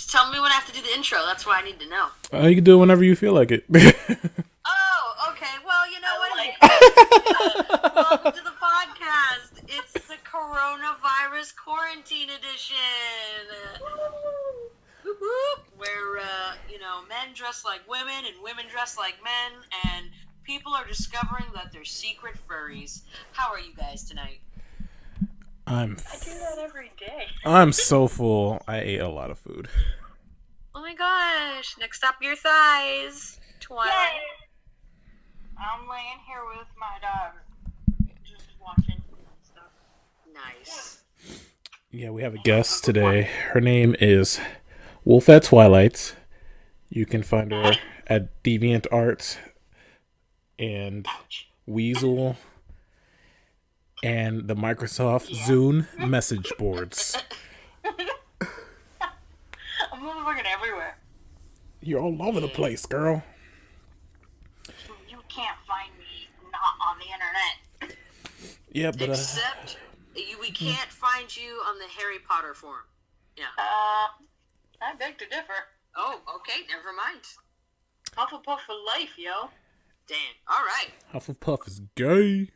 Just tell me when I have to do the intro. That's what I need to know. You can do it whenever you feel like it. Oh, okay. Well, you know what? Welcome to the podcast. It's the coronavirus quarantine edition. Whoop, whoop. Where, men dress like women and women dress like men, and people are discovering that they're secret furries. How are you guys tonight? I do that every day. I'm so full. I ate a lot of food. Oh my gosh. Next up, your thighs. Twilight. Yay. I'm laying here with my daughter. Just watching stuff. Nice. Yeah, we have a guest today. Her name is Wolf at Twilight. You can find her at DeviantArt and Weasel and the Microsoft Zune message boards. I'm motherfucking everywhere. You're all over the place, girl. You can't find me not on the internet. Yeah, but Except we can't find you on the Harry Potter forum. Yeah. I beg to differ. Oh, okay. Never mind. Hufflepuff for life, yo. Damn. All right. Hufflepuff is gay.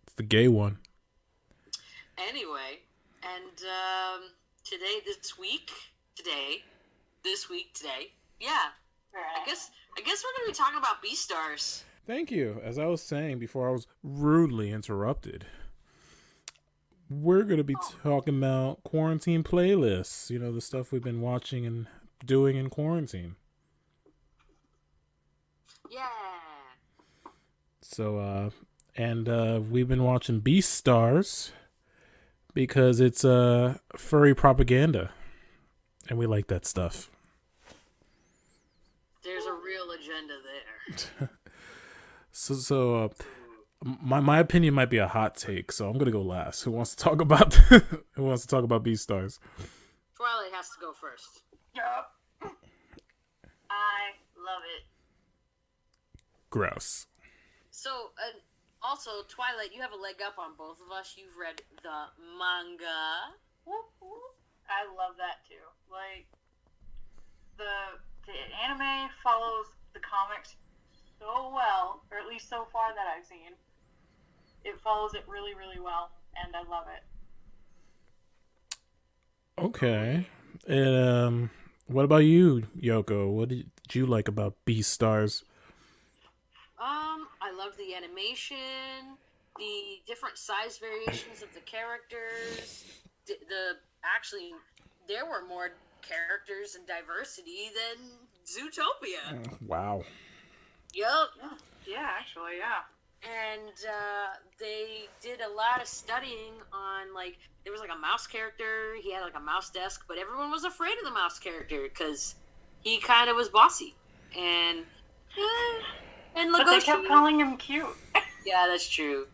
It's the gay one. Anyway, and today. Yeah. I guess we're gonna be talking about Beastars. Thank you. As I was saying before I was rudely interrupted, we're going to be talking about quarantine playlists. You know, the stuff we've been watching and doing in quarantine. Yeah. So, we've been watching Beastars because it's furry propaganda. And we like that stuff. There's a real agenda there. So my opinion might be a hot take, so I'm gonna go last. Who wants to talk about Beastars? Twilight has to go first. Yup. I love it. Gross. So, also, Twilight, you have a leg up on both of us. You've read the manga. Whoop, whoop. I love that too. Like, the anime follows the comics so well, or at least so far that I've seen. It follows it really, really well, and I love it. Okay. And what about you, Yoko? What did you like about Beastars? I love the animation, the different size variations of the characters. Actually, there were more characters and diversity than Zootopia. Wow. Yup. Yeah, actually, yeah. And they did a lot of studying on, like, there was like a mouse character. He had like a mouse desk, but everyone was afraid of the mouse character because he kind of was bossy. And But they kept calling him cute. Yeah, that's true.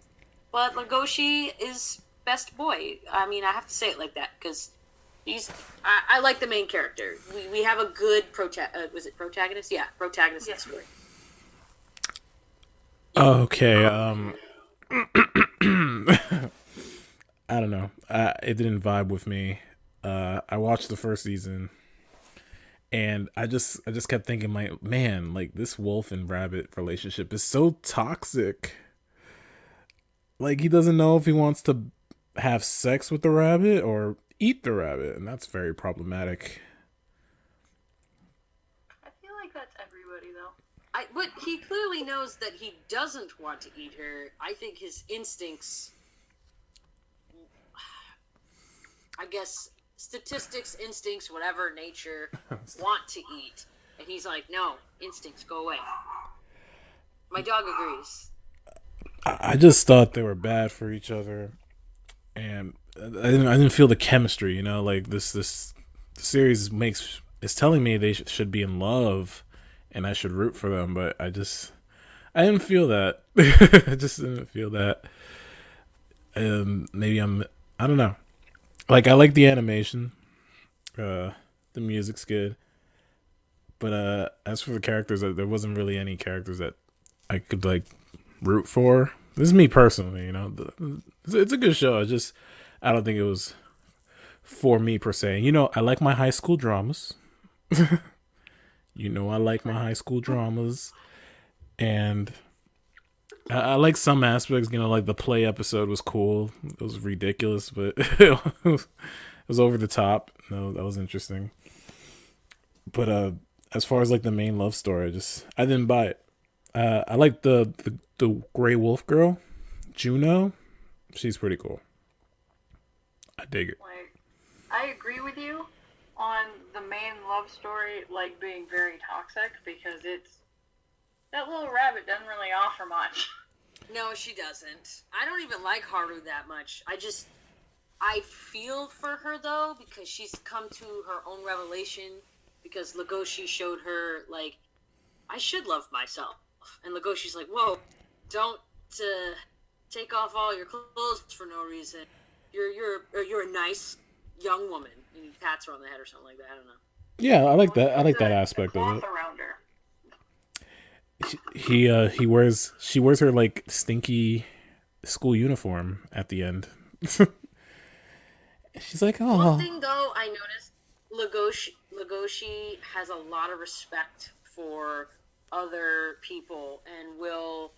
But Legoshi is best boy. I mean, I have to say it like that because I like the main character. We have a good was it protagonist? Yeah, protagonist in the story. Okay. I don't know. It didn't vibe with me. I watched the first season, and I just kept thinking, like this wolf and rabbit relationship is so toxic. Like, he doesn't know if he wants to have sex with the rabbit or eat the rabbit, and that's very problematic. I feel like that's everybody, though. But he clearly knows that he doesn't want to eat her. I think his instincts, I guess, statistics, instincts, whatever nature, want to eat. And he's like, no, instincts, go away. My dog agrees. I just thought they were bad for each other, and I didn't feel the chemistry. You know, like this series is telling me they should be in love, and I should root for them, but I didn't feel that. I just didn't feel that. Maybe I don't know. Like, I like the animation, the music's good, but as for the characters, there wasn't really any characters that I could like root for. This is me personally, you know. It's a good show. I don't think it was for me per se. I like my high school dramas. I like my high school dramas, and I like some aspects. Like the play episode was cool. It was ridiculous, but it was over the top. No, that was interesting. But as far as like the main love story, I didn't buy it. I like the Gray Wolf girl, Juno. She's pretty cool. I dig it. Like, I agree with you on the main love story, like, being very toxic, because that little rabbit doesn't really offer much. No, she doesn't. I don't even like Haru that much. I feel for her, though, because she's come to her own revelation, because Legoshi showed her, like, I should love myself. And Legoshi's like, whoa, don't take off all your clothes for no reason. You're a nice young woman. And he pats her on the head or something like that. I don't know. Yeah, I like that. I like that aspect of it. Around her. She wears her like stinky school uniform at the end. She's like, oh. One thing though, I noticed Legoshi has a lot of respect for other people and will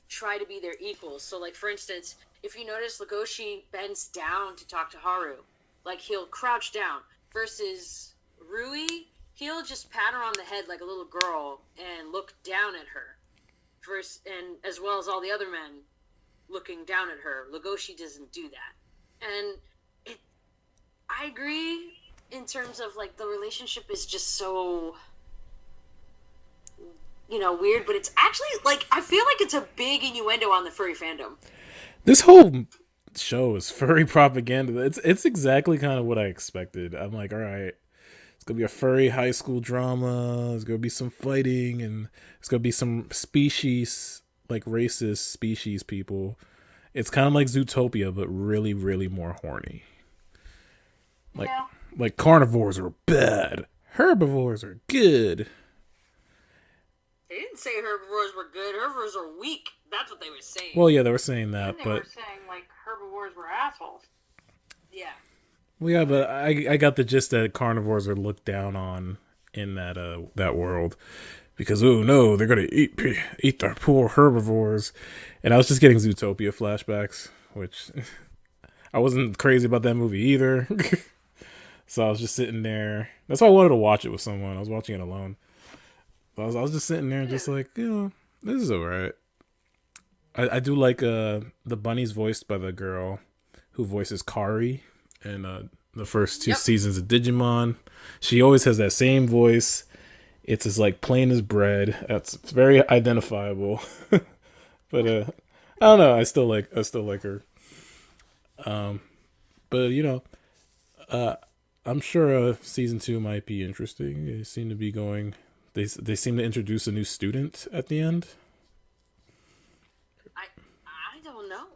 try to be their equals. So, like, for instance, if you notice, Legoshi bends down to talk to Haru. Like, he'll crouch down. Versus Rui, he'll just pat her on the head like a little girl and look down at her. And as well as all the other men looking down at her. Legoshi doesn't do that. And I agree in terms of, like, the relationship is just so, weird, but it's actually, like, I feel like it's a big innuendo on the furry fandom. This whole show is furry propaganda. It's exactly kind of what I expected. I'm like, all right, it's gonna be a furry high school drama. There's gonna be some fighting, and it's gonna be some species, like racist species people. It's kind of like Zootopia, but really, really more horny. Like carnivores are bad, herbivores are good. They didn't say herbivores were good. Herbivores are weak. That's what they were saying. Well, yeah, they were saying that, And they were saying, like, herbivores were assholes. Yeah. Well, yeah, but I got the gist that carnivores are looked down on in that world because oh no, they're gonna eat their poor herbivores, and I was just getting Zootopia flashbacks, which I wasn't crazy about that movie either. So I was just sitting there. That's why I wanted to watch it with someone. I was watching it alone. I was just sitting there and just like, this is alright. I do like the bunny's voiced by the girl who voices Kari in the first two seasons of Digimon. She always has that same voice. It's as like plain as bread. It's very identifiable. But I don't know. I still like her. But I'm sure season 2 might be interesting. They seem to be going. They seem to introduce a new student at the end. I don't know.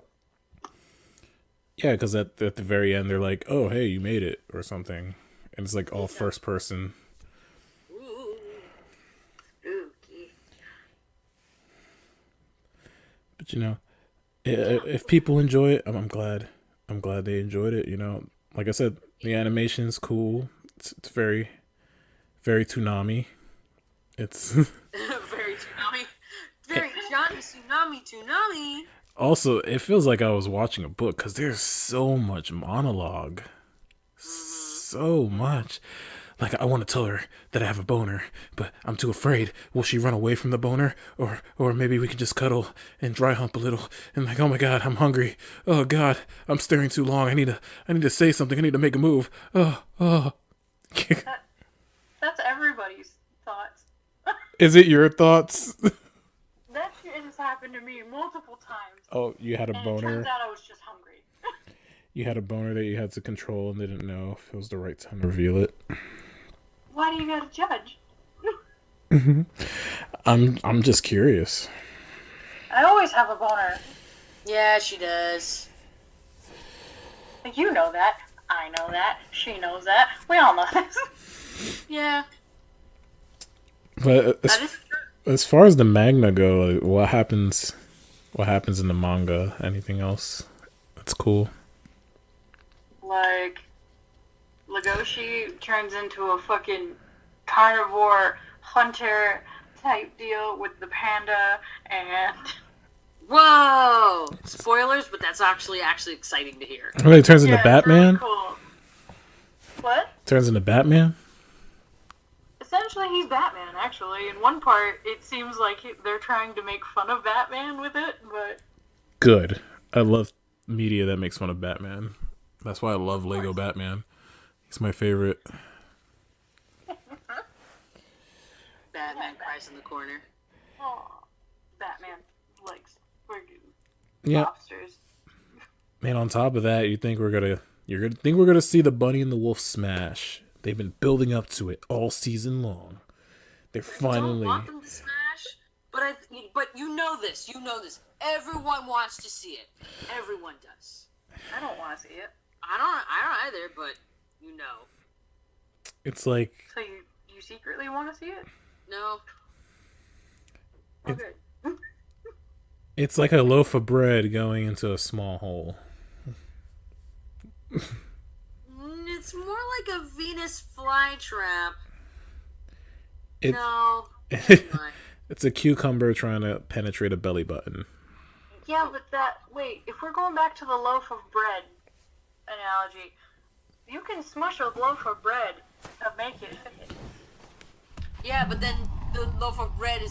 Yeah, because at the very end they're like, "Oh, hey, you made it," or something, and it's like all first person. Ooh, spooky. But if people enjoy it, I'm glad. I'm glad they enjoyed it. Like I said, the animation is cool. It's very, very Toonami. It's very Toonami. Very Johnny Tsunami. Also, it feels like I was watching a book because there's so much monologue. So much. Like, I want to tell her that I have a boner, but I'm too afraid. Will she run away from the boner? Or maybe we can just cuddle and dry hump a little. And like, oh my God, I'm hungry. Oh God, I'm staring too long. I need to say something. I need to make a move. Oh. That's everybody's thoughts. Is it your thoughts? That shit has happened to me multiple times. Oh, you had a boner? It turns out I was just hungry. You had a boner that you had to control and didn't know if it was the right time to reveal it. Why do you gotta judge? I'm just curious. I always have a boner. Yeah, she does. You know that. I know that. She knows that. We all know this. Yeah. But as far as the manga go, like, what happens in the manga? Anything else that's cool? Like, Legoshi turns into a fucking carnivore hunter type deal with the panda, and Whoa! Spoilers, but that's actually exciting to hear. Oh, he turns into yeah, Batman? it's really cool. What? Turns into Batman? Essentially, he's Batman, actually. In one part, it seems like they're trying to make fun of Batman with it, but... Good. I love media that makes fun of Batman. That's why I love Lego Batman. He's my favorite. Batman cries in the corner. Oh, Batman likes friggin' Yeah. lobsters. And on top of that, you're gonna think we're gonna see the Bunny and the Wolf smash. They've been building up to it all season long. They're finally. I don't want them to smash, but you know this. Everyone wants to see it. Everyone does. I don't want to see it. I don't either, but you know. It's like So you secretly want to see it? No. Okay. it's like a loaf of bread going into a small hole. It's more like a Venus flytrap. It- No. Never mind. It's a cucumber trying to penetrate a belly button. Yeah, but wait, if we're going back to the loaf of bread analogy, you can smush a loaf of bread and make it fit. Yeah, but then the loaf of bread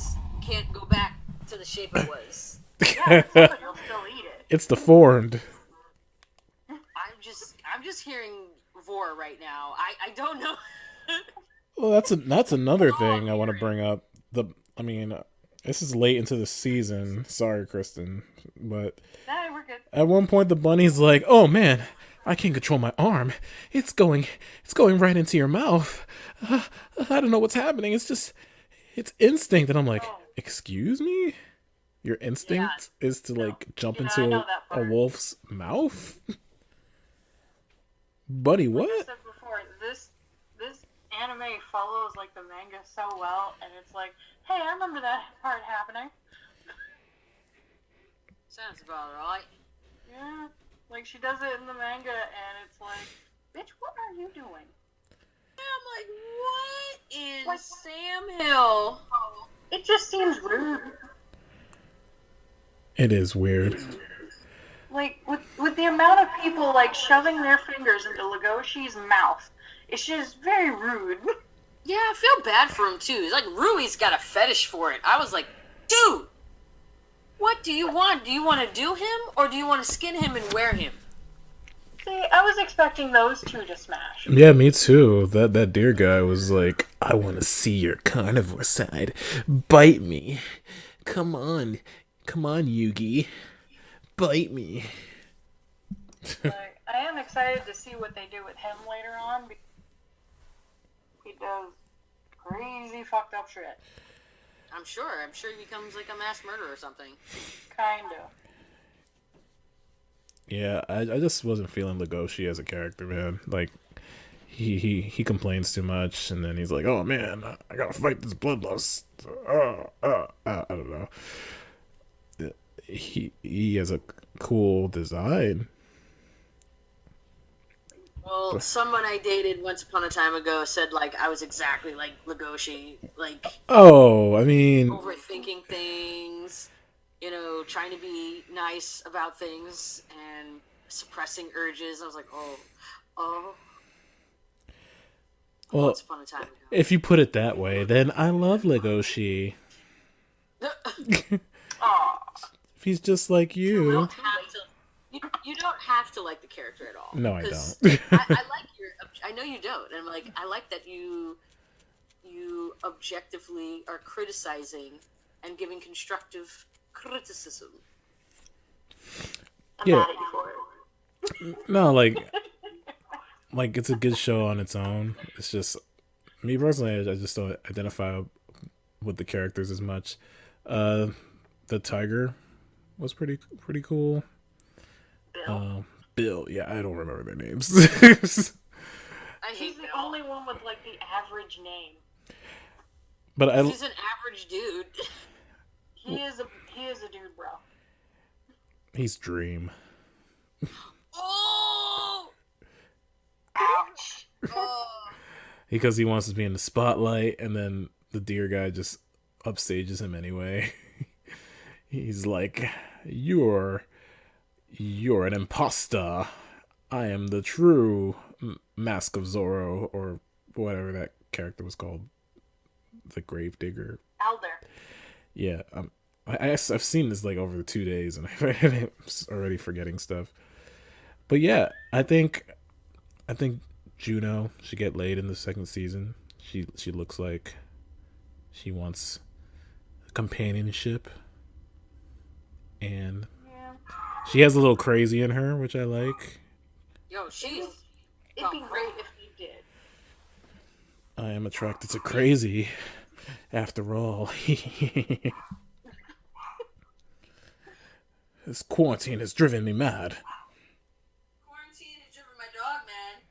can't go back to the shape it was. Yeah, but somebody will still eat it. It's deformed. I'm just hearing Vor right now. I don't know. Well, that's another thing I want to bring up. This is late into the season. Sorry, Kristen, but No, we're good. at one point the bunny's like, "Oh man, I can't control my arm. It's going right into your mouth. I don't know what's happening. It's instinct." And I'm like, "Excuse me? Your instinct is to like jump I into know a that part. wolf's mouth?" Buddy, Like I what? said before, this anime follows like the manga so well, and it's like, hey, I remember that part happening. Sounds about right. Yeah, like she does it in the manga, and it's like, bitch, what are you doing? I'm like, what in Like- Sam Hill? It just seems rude. It is weird. Like with the amount of people like shoving their fingers into Legoshi's mouth, it's just very rude. Yeah, I feel bad for him too. It's like Rui's got a fetish for it. I was like, dude, what do you want? Do you want to do him, or do you want to skin him and wear him? See, I was expecting those two to smash. Yeah, me too. That deer guy was like, "I want to see your carnivore side. Bite me. Come on, Yugi. Bite me." Like, I am excited to see what they do with him later on. Because he does crazy fucked up shit. I'm sure he becomes like a mass murderer or something. Kinda. Yeah, I just wasn't feeling Legoshi as a character, man. Like, he complains too much, and then he's like, "Oh man, I gotta fight this bloodlust." I don't know. He has a cool design. Well, someone I dated once upon a time ago said like I was exactly like Legoshi, like Oh, I mean, overthinking things, trying to be nice about things and suppressing urges. I was like, oh. well, Once upon a time ago. if you put it that way, then I love Legoshi. Aw. If he's just like You you. don't have to. You don't have to like the character at all. No, I 'Cause don't. I like your. I know you don't, and like I like that you objectively are criticizing and giving constructive criticism. I'm Yeah. mad at you for it. No, like it's a good show on its own. It's just me personally. I just don't identify with the characters as much. The tiger was pretty cool. Bill. Bill, yeah, I don't remember their names. I He's hate the Bill. only one with like the average name. But He's an average dude. He is a dude, bro. he's Dream. Oh, Ouch. Oh. because he wants to be in the spotlight, and then the deer guy just upstages him anyway. He's like, "You're an imposter. I am the true Mask of Zorro," or whatever that character was called, the Gravedigger. Elder. Yeah, I've seen this like over 2 days, and I'm already forgetting stuff. But yeah, I think Juno should get laid in the second season. She looks like she wants companionship, and Yeah. she has a little crazy in her, which I like. Yo, she's. It'd be great if you did. I am attracted to crazy, after all. This quarantine has driven me mad. Quarantine has driven my dog, man.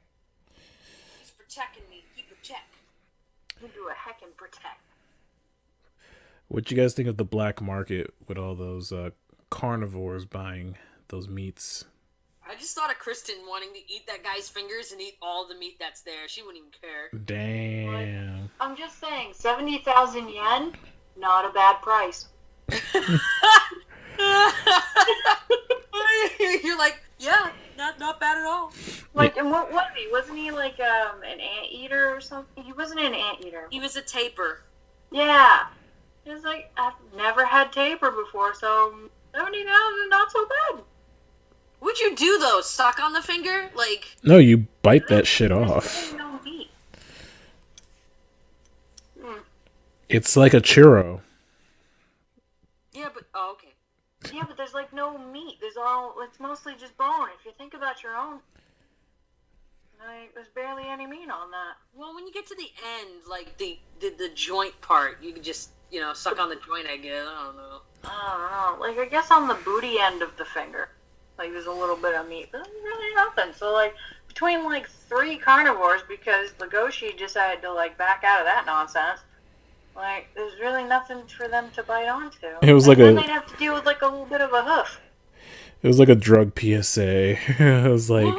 He's protecting me. Keep a check. You do a heckin' protect. What you guys think of the black market with all those carnivores buying those meats? I just thought of Kristen wanting to eat that guy's fingers and eat all the meat that's there. She wouldn't even care. Damn. I'm just saying, 70,000 yen, not a bad price. You're like, yeah, not bad at all. Like, and what was he? Wasn't he like an anteater or something? He wasn't an anteater. He was a taper. Yeah. It was like, I've never had taper before, so 70,000, not so bad. What'd you do though? Suck on the finger? Like, No, you bite that shit off. There's no meat. It's like a churro. yeah, but oh, okay. Yeah, but there's like no meat. It's mostly just bone. If you think about your own, like, there's barely any meat on that. Well, when you get to the end, like the joint part, you can just suck on the joint. I guess I don't know. I don't know. Like, I guess on the booty end of the finger, like, there's a little bit of meat, but there's really nothing. So, like, between, like, 3 carnivores, because Legoshi decided to, like, back out of that nonsense, like, there's really nothing for them to bite onto. It was and like then they'd have to deal with, like, a little bit of a hoof. It was like a drug PSA. It was like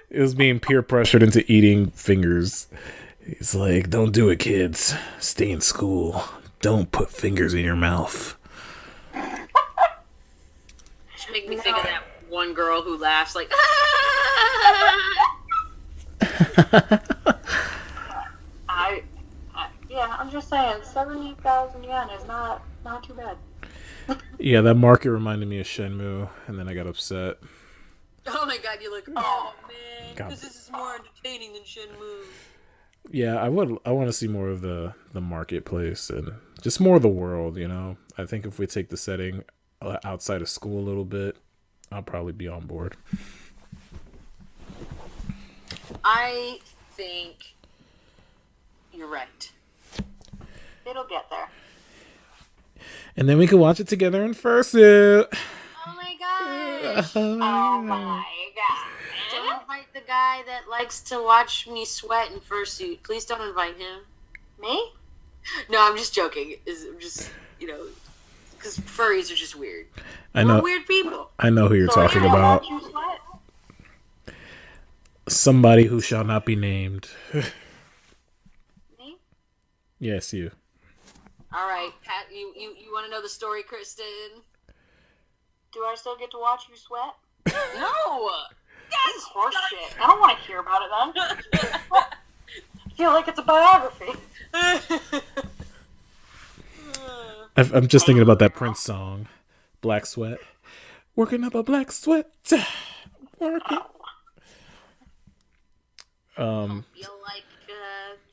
it was being peer pressured into eating fingers. It's like, don't do it, kids. Stay in school. Don't put fingers in your mouth. Just make me think of that one girl who laughs like. Yeah, I'm just saying, 70,000 yen is not too bad. Yeah, that market reminded me of Shenmue, and then I got upset. Oh my god, you're like, oh man, God. because this is more entertaining than Shenmue. Yeah, I want to see more of the marketplace and just more of the world, I think if we take the setting outside of school a little bit, I'll probably be on board. I think you're right. It'll get there. And then we can watch it together in fursuit. Oh my gosh. Oh my god. Don't invite the guy that likes to watch me sweat in fursuit. Please don't invite him. Me? No, I'm just joking. Just, because furries are just weird. I know. We're weird people. I know who you're So talking you don't about. want you sweat? Somebody who shall not be named. Me? Yes, you. All right, Pat, you want to know the story, Kristen? Do I still get to watch you sweat? No! This is horse shit. I don't want to hear about it then. I feel like it's a biography. I'm just thinking about that Prince song, Black Sweat. Working up a black sweat. Working. Feel like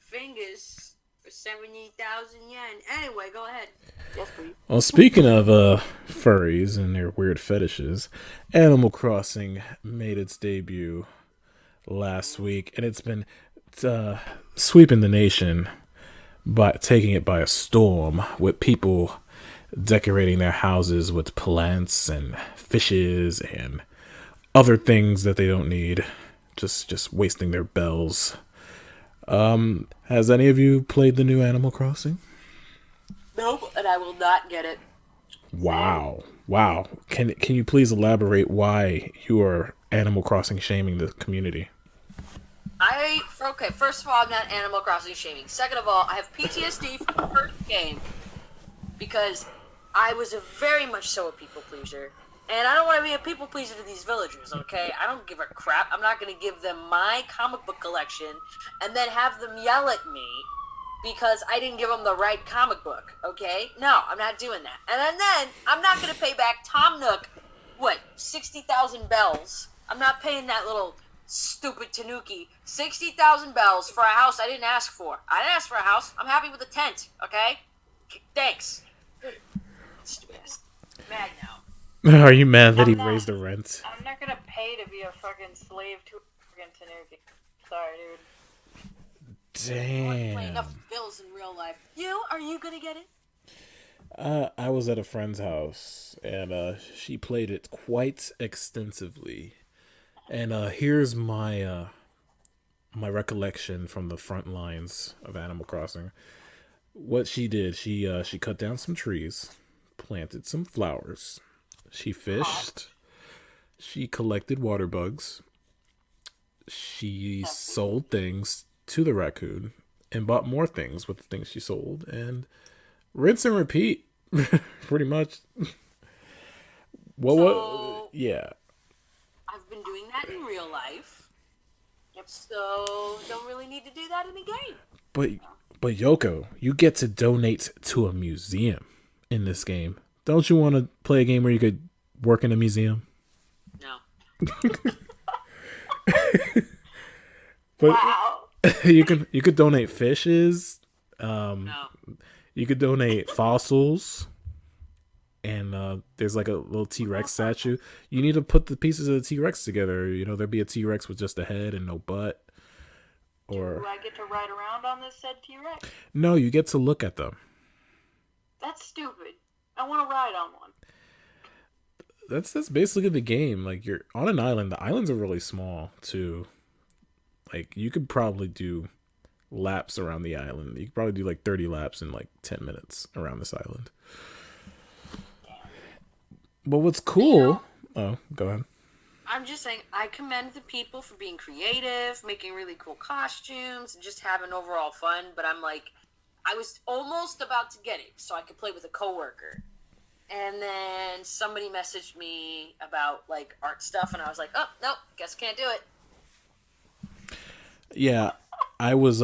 fingers for 70,000 yen. Anyway, go ahead. Yes, please. Well, speaking of furries and their weird fetishes, Animal Crossing made its debut last week, and it's been sweeping the nation by taking it by a storm, with people decorating their houses with plants and fishes and other things that they don't need, just wasting their bells. Has any of you played the new Animal Crossing? Nope, and I will not get it. Wow. Can you please elaborate why you are Animal Crossing shaming the community? First of all, I'm not Animal Crossing shaming. Second of all, I have PTSD from the first game because I was very much so a people pleaser. And I don't want to be a people pleaser to these villagers, okay? I don't give a crap. I'm not going to give them my comic book collection and then have them yell at me because I didn't give them the right comic book, okay? No, I'm not doing that. And then I'm not going to pay back Tom Nook, 60,000 bells. I'm not paying that little stupid Tanuki 60,000 bells for a house I didn't ask for. I didn't ask for a house. I'm happy with a tent, okay? Thanks. Stupid ass. Mad now. Are you mad that he raised the rent? I'm not gonna pay to be a fucking slave to a fucking Tanuki. Sorry, dude. Damn. Pay enough bills in real life. Are you gonna get it? I was at a friend's house, and she played it quite extensively. And here's my my recollection from the front lines of Animal Crossing. What she did, she cut down some trees, planted some flowers. She fished. She collected water bugs. She sold things to the raccoon and bought more things with the things she sold. And rinse and repeat, pretty much. Yeah. I've been doing that in real life. Yep. So don't really need to do that in the game. But Yoko, you get to donate to a museum in this game. Don't you want to play a game where you could work in a museum? No. But Wow. you could donate fishes. No. You could donate fossils. And there's like a little T-Rex statue. You need to put the pieces of the T-Rex together. You know, there'd be a T-Rex with just a head and no butt. Or Do I get to ride around on this said T-Rex? no, you get to look at them. That's stupid. I want to ride on one. That's basically the game. Like, you're on an island. The islands are really small too. Like, you could probably do laps around the island. You could probably do like 30 laps in like 10 minutes around this island. But what's cool... Oh, go ahead. I'm just saying, I commend the people for being creative, making really cool costumes, and just having overall fun. But I'm like, I was almost about to get it so I could play with a coworker. And then somebody messaged me about like art stuff, and I was like, oh, nope, guess can't do it. Yeah, I was...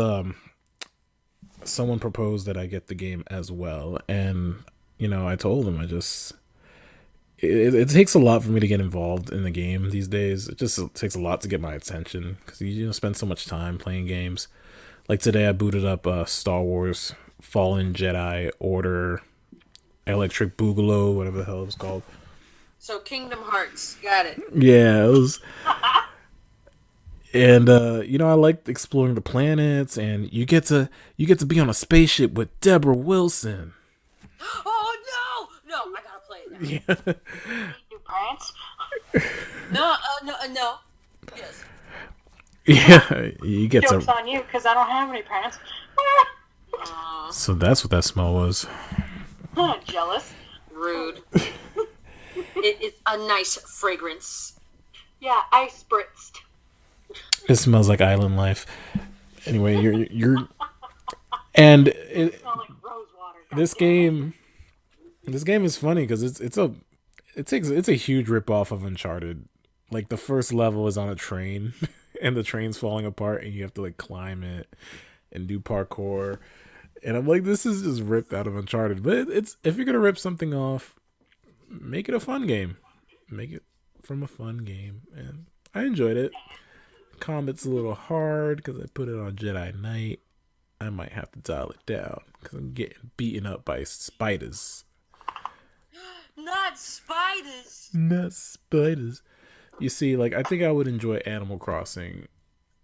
Someone proposed that I get the game as well. And, you know, I told them It takes a lot for me to get involved in the game these days. It just takes a lot to get my attention because you spend so much time playing games. Like today, I booted up Star Wars Fallen Jedi Order Electric Boogaloo, whatever the hell it was called. So Kingdom Hearts, got it. Yeah, it was. And you know, I liked exploring the planets, and you get to be on a spaceship with Deborah Wilson. Oh no, I gotta play it now. Yeah. You prance? No. Yes. Yeah, you get Joke's to. on you because I don't have any prance. So that's what that smell was. Jealous. Rude. It is a nice fragrance. Yeah, I spritzed. It smells like island life. Anyway, you're and It smelled like rose water. this game is funny because it's a huge rip off of Uncharted. Like, the first level is on a train and the train's falling apart and you have to like climb it and do parkour. And I'm like, this is just ripped out of Uncharted. But it's, if you're gonna rip something off, make it a fun game. Make it from a fun game. And I enjoyed it. Combat's a little hard because I put it on Jedi Knight. I might have to dial it down because I'm getting beaten up by spiders. Not spiders. Not spiders. You see, like, I think I would enjoy Animal Crossing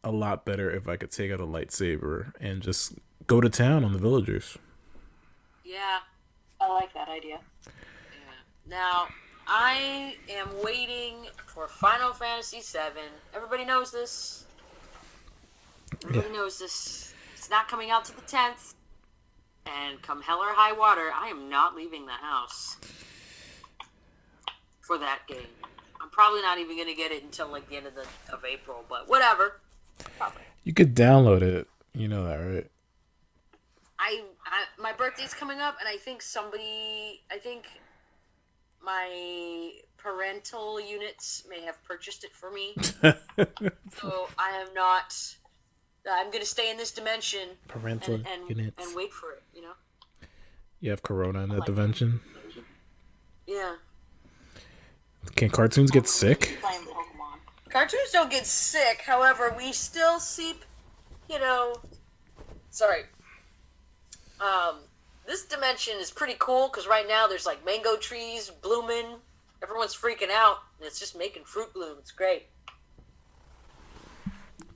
a lot better if I could take out a lightsaber and just go to town on the villagers. Yeah. I like that idea. Now, I am waiting for Final Fantasy VII. Everybody knows this. Everybody knows this. It's not coming out to the 10th. And come hell or high water, I am not leaving the house for that game. I'm probably not even going to get it until like the end of April, but whatever. Probably. You could download it. You know that, right? My birthday's coming up, and I think my parental units may have purchased it for me. So I am not. I'm going to stay in this dimension Parental units. and wait for it. You know. You have Corona in that dimension. Yeah. Can cartoons get sick? Playing Pokemon. Cartoons don't get sick. However, we still see, Sorry. This dimension is pretty cool because right now there's like mango trees blooming. Everyone's freaking out, and it's just making fruit bloom. It's great.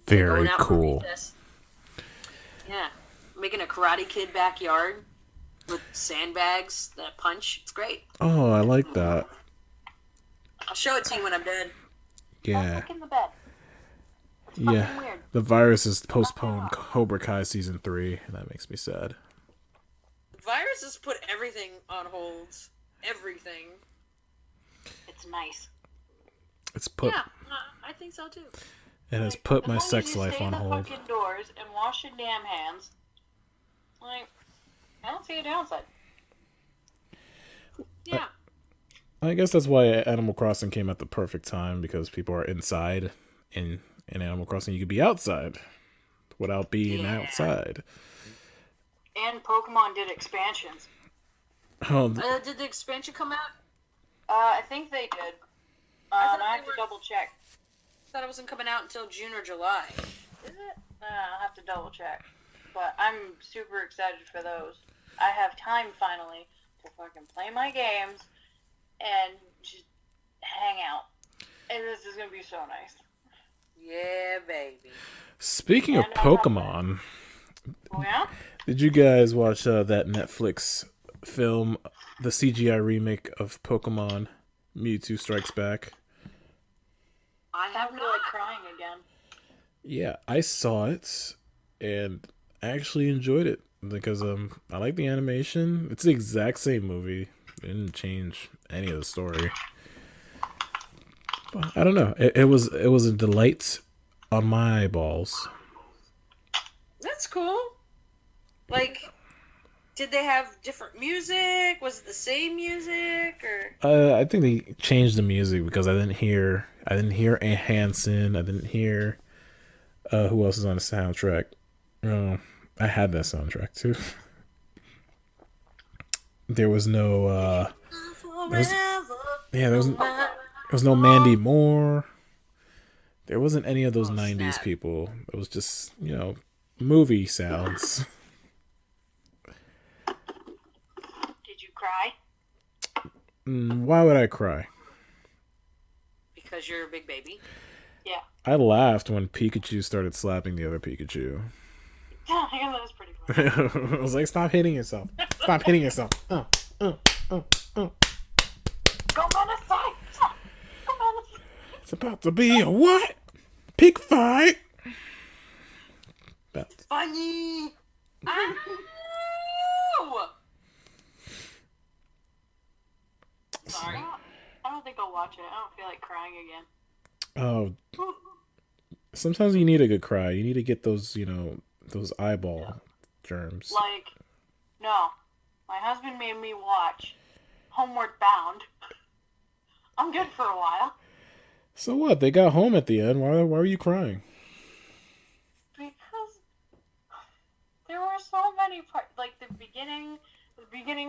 Very Going out for cool. recess. Yeah, making a Karate Kid backyard with sandbags that punch. It's great. Oh, I like that. I'll show it to you when I'm done. Yeah. Look in the bed. It's Yeah. fucking weird. The virus has postponed Cobra Kai season 3, and that makes me sad. Virus has put everything on hold. Everything. It's nice. It's put. Yeah, I think so too. It has put As my long as sex you life stay on in the hold. fucking doors and wash your damn hands. I don't see a downside. Yeah. I guess that's why Animal Crossing came at the perfect time, because people are inside. In Animal Crossing, you could be outside without being outside. And Pokemon did expansions. Oh, Did the expansion come out? I think they did. thought I they have to were- double check. I thought it wasn't coming out until June or July. Is it? I'll have to double check. But I'm super excited for those. I have time finally to fucking play my games and just hang out. And this is gonna be so nice. Yeah, baby. speaking of And, Pokemon, Oh yeah? did you guys watch that Netflix film, the CGI remake of Pokemon Mewtwo Strikes Back? I I have feel not. like crying again. Yeah, I saw it and I actually enjoyed it because I like the animation. It's the exact same movie. It didn't change any of the story. But I don't know. It was a delight on my balls. That's cool. Like, did they have different music? Was it the same music or? I think they changed the music because I didn't hear A. Hansen. I didn't hear who else is on the soundtrack. Oh, I had that soundtrack too. There was no there was no Mandy Moore. There wasn't any of those 90s snap. people. It was just, movie sounds. Did you cry? Why would I cry? Because you're a big baby. Yeah. I laughed when Pikachu started slapping the other Pikachu. Yeah, that was pretty funny. I was like, stop hitting yourself. Stop hitting yourself. Go on the side. Go on the side. It's about to be a what? Pig fight. About Funny. Ow! Sorry. I don't think I'll watch it. I don't feel like crying again. Oh, sometimes you need a good cry. You need to get those, those eyeball germs. Like, no. My husband made me watch Homeward Bound. I'm good for a while. So what? They got home at the end. Why were you crying? Because there were so many parts, like the beginning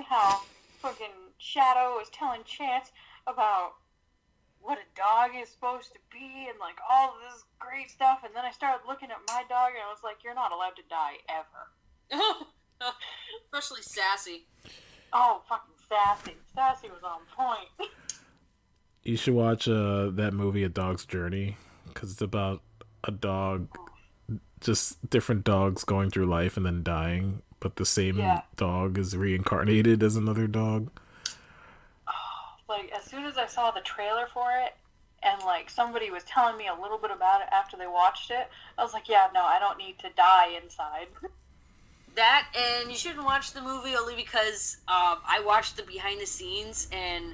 how fucking Shadow was telling Chance about what a dog is supposed to be and like all this great stuff, and then I started looking at my dog and I was like, you're not allowed to die ever. Especially Sassy. Oh, fucking Sassy. Sassy was on point. You should watch that movie, A Dog's Journey, because it's about a dog, just different dogs going through life and then dying, but the same dog is reincarnated as another dog. Like, as soon as I saw the trailer for it, and, like, somebody was telling me a little bit about it after they watched it, I was like, yeah, no, I don't need to die inside. That, and you shouldn't watch the movie only because I watched the behind the scenes, and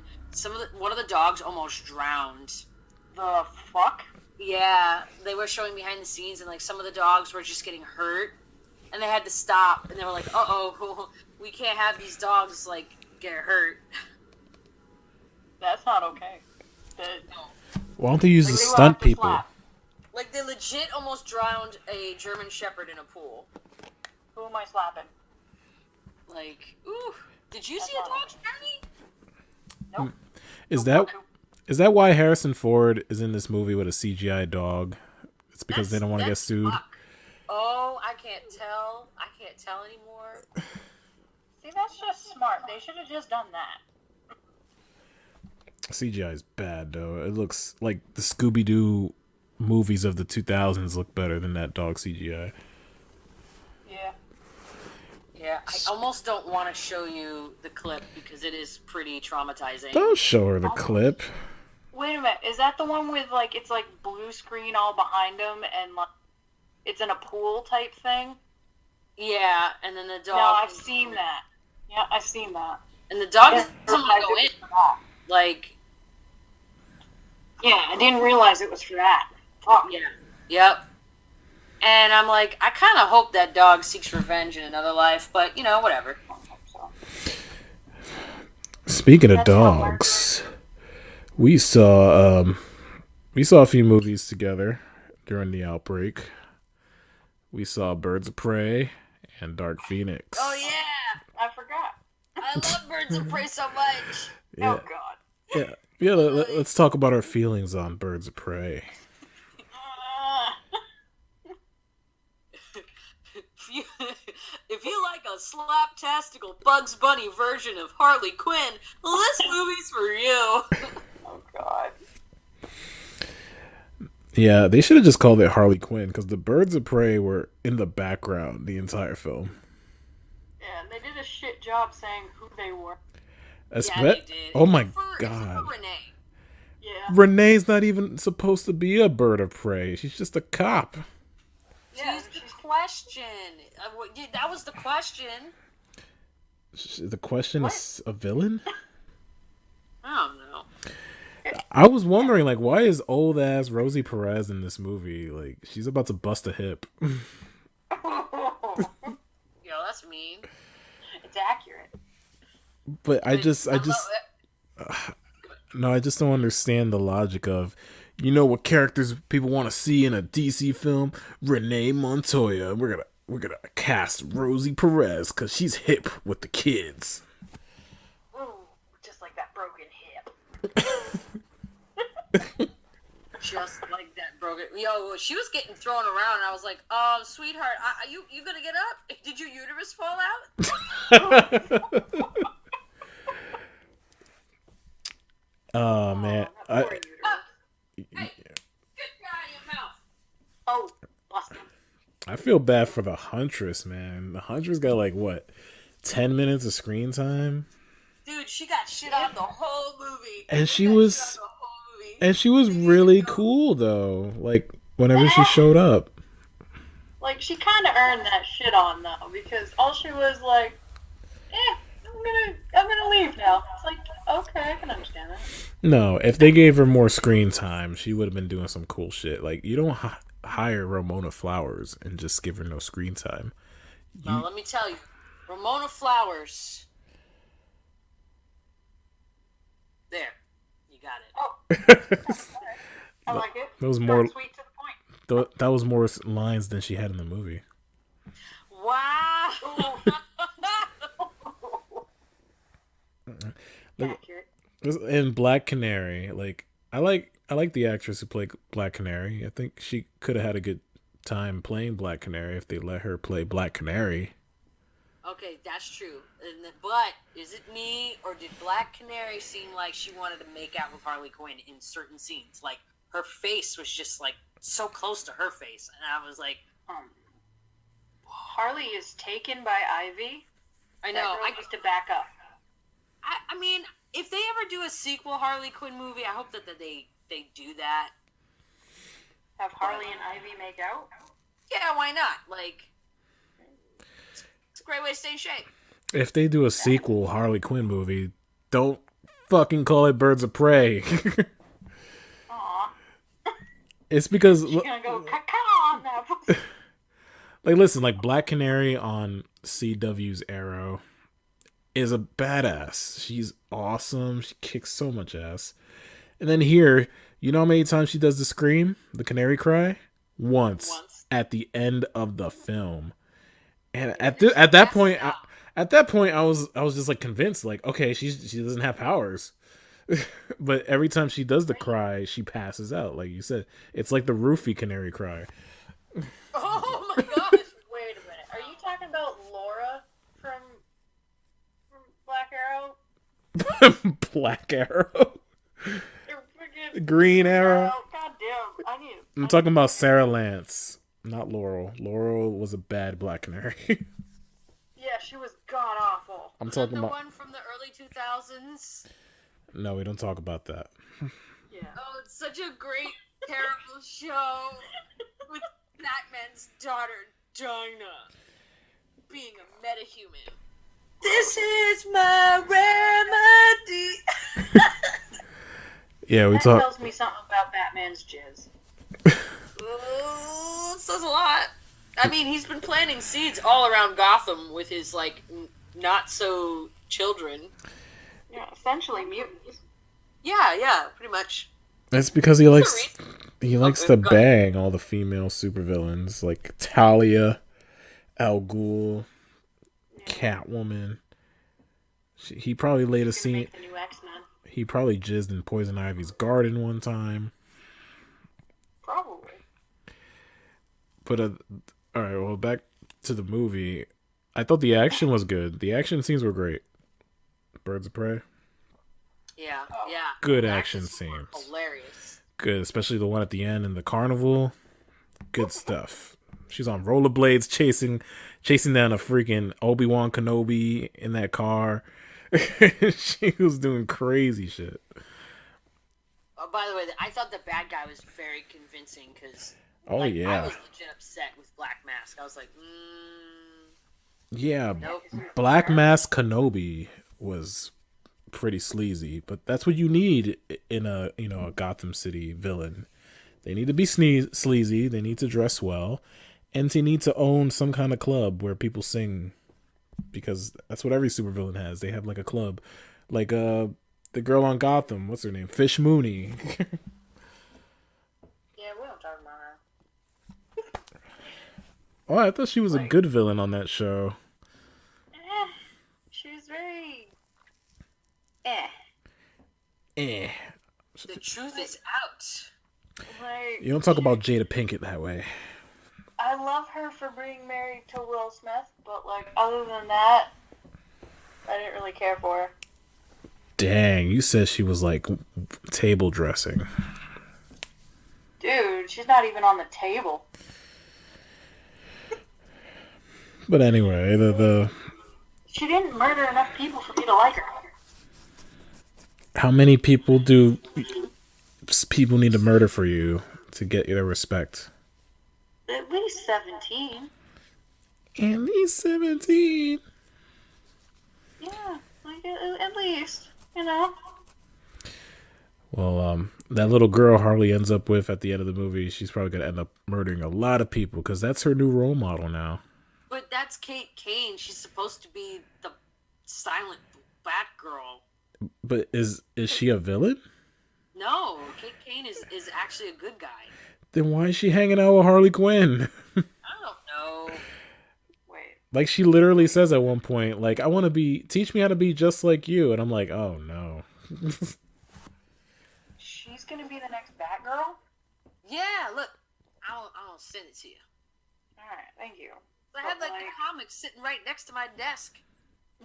one of the dogs almost drowned. The fuck? Yeah, they were showing behind the scenes, and like some of the dogs were just getting hurt, and they had to stop, and they were like, "Uh-oh, we can't have these dogs like get hurt." That's not okay. Why don't they use Like, the they will stunt have to people? slap. Like they legit almost drowned a German Shepherd in a pool. Who am I slapping? Like, ooh, did you That's see a not dog's journey? Nope. Is that why Harrison Ford is in this movie with a CGI dog? It's because they don't want to get That's sued. fuck. Oh, I can't tell. I can't tell anymore. See, that's just smart. They should have just done that. CGI is bad though. It looks like the Scooby-Doo movies of the 2000s look better than that dog CGI. Yeah. Yeah, I almost don't want to show you the clip because it is pretty traumatizing. Don't show her the clip. Wait a minute. Is that the one with, like, it's, like, blue screen all behind him and, like, it's in a pool type thing? Yeah, and then the dog... No, I've seen that. Yeah, I've seen that. And the dog Yeah, doesn't want to go in. Like... Yeah, I didn't realize it was for that. Fuck. Yeah. Yep. And I'm like, I kind of hope that dog seeks revenge in another life, but, you know, whatever. Speaking of That's not dogs, we saw a few movies together during the outbreak. We saw Birds of Prey and Dark Phoenix. Oh, yeah. I forgot. I love Birds of Prey so much. Yeah. Oh, God. Yeah. Let's talk about our feelings on Birds of Prey. If you like a slaptastical Bugs Bunny version of Harley Quinn, well, this movie's for you. Oh, God. Yeah, they should have just called it Harley Quinn because the Birds of Prey were in the background the entire film. Yeah, and they did a shit job saying who they were. Yeah, they did. Oh my Except for God. Renee. Yeah. Renee's not even supposed to be a bird of prey. She's just a cop. Yeah, She's the question. That was the question. The question is a villain? I don't know. I was wondering, like, why is old ass Rosie Perez in this movie? Like, she's about to bust a hip. Yo, that's mean. It's accurate. But I just don't understand the logic of, you know what characters people want to see in a DC film? Renee Montoya. We're gonna cast Rosie Perez because she's hip with the kids. Ooh, just like that broken hip. Just like that broken. Yo, she was getting thrown around, and I was like, sweetheart, you gonna get up? Did your uterus fall out? Oh man, Hey, get out of your mouth. Oh, lost him. I feel bad for the Huntress, man. The Huntress got like what, 10 minutes of screen time, Dude, she got shit on the whole movie. and she was really cool though. Like whenever she showed up. Like, she kind of earned that shit on, though, because all she was like, I'm gonna leave now. It's like, okay, I can understand that. No, if they gave her more screen time, she would have been doing some cool shit. Like, you don't hire Ramona Flowers and just give her no screen time. Now, let me tell you, Ramona Flowers. There. You got it. Oh, I like it. That was more. Sweet to the point. That was more lines than she had in the movie. Wow. Accurate. In Black Canary, like I like the actress who played Black Canary. I think she could have had a good time playing Black Canary if they let her play Black Canary. Okay, that's true. But is it me, or did Black Canary seem like she wanted to make out with Harley Quinn in certain scenes? Like, her face was just, like, so close to her face. And I was like, Harley is taken by Ivy. I know. I used to back up. I mean, if they ever do a sequel Harley Quinn movie, I hope that they do that. Have Harley and Ivy make out? Yeah, why not? Like, it's a great way to stay in shape. If they do a sequel Harley Quinn movie, don't fucking call it Birds of Prey. Aw. It's because She's gonna go caca on that pussy. like listen, like Black Canary on CW's Arrow is a badass. She's awesome. She kicks so much ass. And then here, you know how many times she does the scream, the canary cry? Once at the end of the film. And at that point, I was just like convinced, like, okay, she doesn't have powers. But every time she does the cry, she passes out. Like you said, it's like the roofie canary cry. Oh my gosh! Wait a minute. Are you talking about Laura from Black Arrow? Black Arrow. Freaking Green Arrow. God damn! I'm talking about Sarah Lance, not Laurel. Laurel was a bad Black Canary. Yeah, she was god awful. I'm talking about the one from the early 2000s. No, we don't talk about that. Yeah. Oh, it's such a great, terrible show with Batman's daughter, Dinah, being a metahuman. This is my remedy. Yeah, we that talk. tells me something about Batman's jizz. It says a lot. I mean, he's been planting seeds all around Gotham with his, like, not so children. Yeah, essentially mutants. Yeah, pretty much. That's because he likes to bang all the female supervillains like Talia, Al Ghul, Catwoman. He probably laid a scene. The new X-Men. He probably jizzed in Poison Ivy's garden one time. Probably. But all right, well, back to the movie. I thought the action was good. The action scenes were great. Birds of Prey. Yeah. Good action scenes. Hilarious. Good, especially the one at the end in the carnival. Good stuff. She's on rollerblades chasing down a freaking Obi-Wan Kenobi in that car. She was doing crazy shit. Oh, by the way, I thought the bad guy was very convincing because I was legit upset with Black Mask. I was like, yeah, nope. Black Mask Kenobi was pretty sleazy, but that's what you need in a Gotham City villain. They need to be sleazy, they need to dress well, and they need to own some kind of club where people sing, because that's what every supervillain has. They have like a club, like the girl on Gotham, what's her name, Fish Mooney. Yeah, we don't talk about her. Oh, I thought she was a good villain on that show. She was very The truth is out. Like, you don't talk about Jada Pinkett that way. I love her for being married to Will Smith, but like other than that, I didn't really care for her. Dang, you said she was like table dressing. Dude, she's not even on the table. But anyway, the She didn't murder enough people for me to like her. how many people do people need to murder for you to get their respect? At least 17. At least 17. Yeah, like at least, you know. Well, that little girl Harley ends up with at the end of the movie, she's probably gonna end up murdering a lot of people because that's her new role model now. But that's Kate Kane. She's supposed to be the silent Batgirl. But is she a villain? No, Kate Kane is actually a good guy. Then why is she hanging out with Harley Quinn? I don't know. Wait. Like, she literally says at one point, like, I want to teach me how to be just like you. And I'm like, oh no. She's gonna be the next Batgirl? Yeah, look. I'll send it to you. Alright, thank you. I had the comics sitting right next to my desk.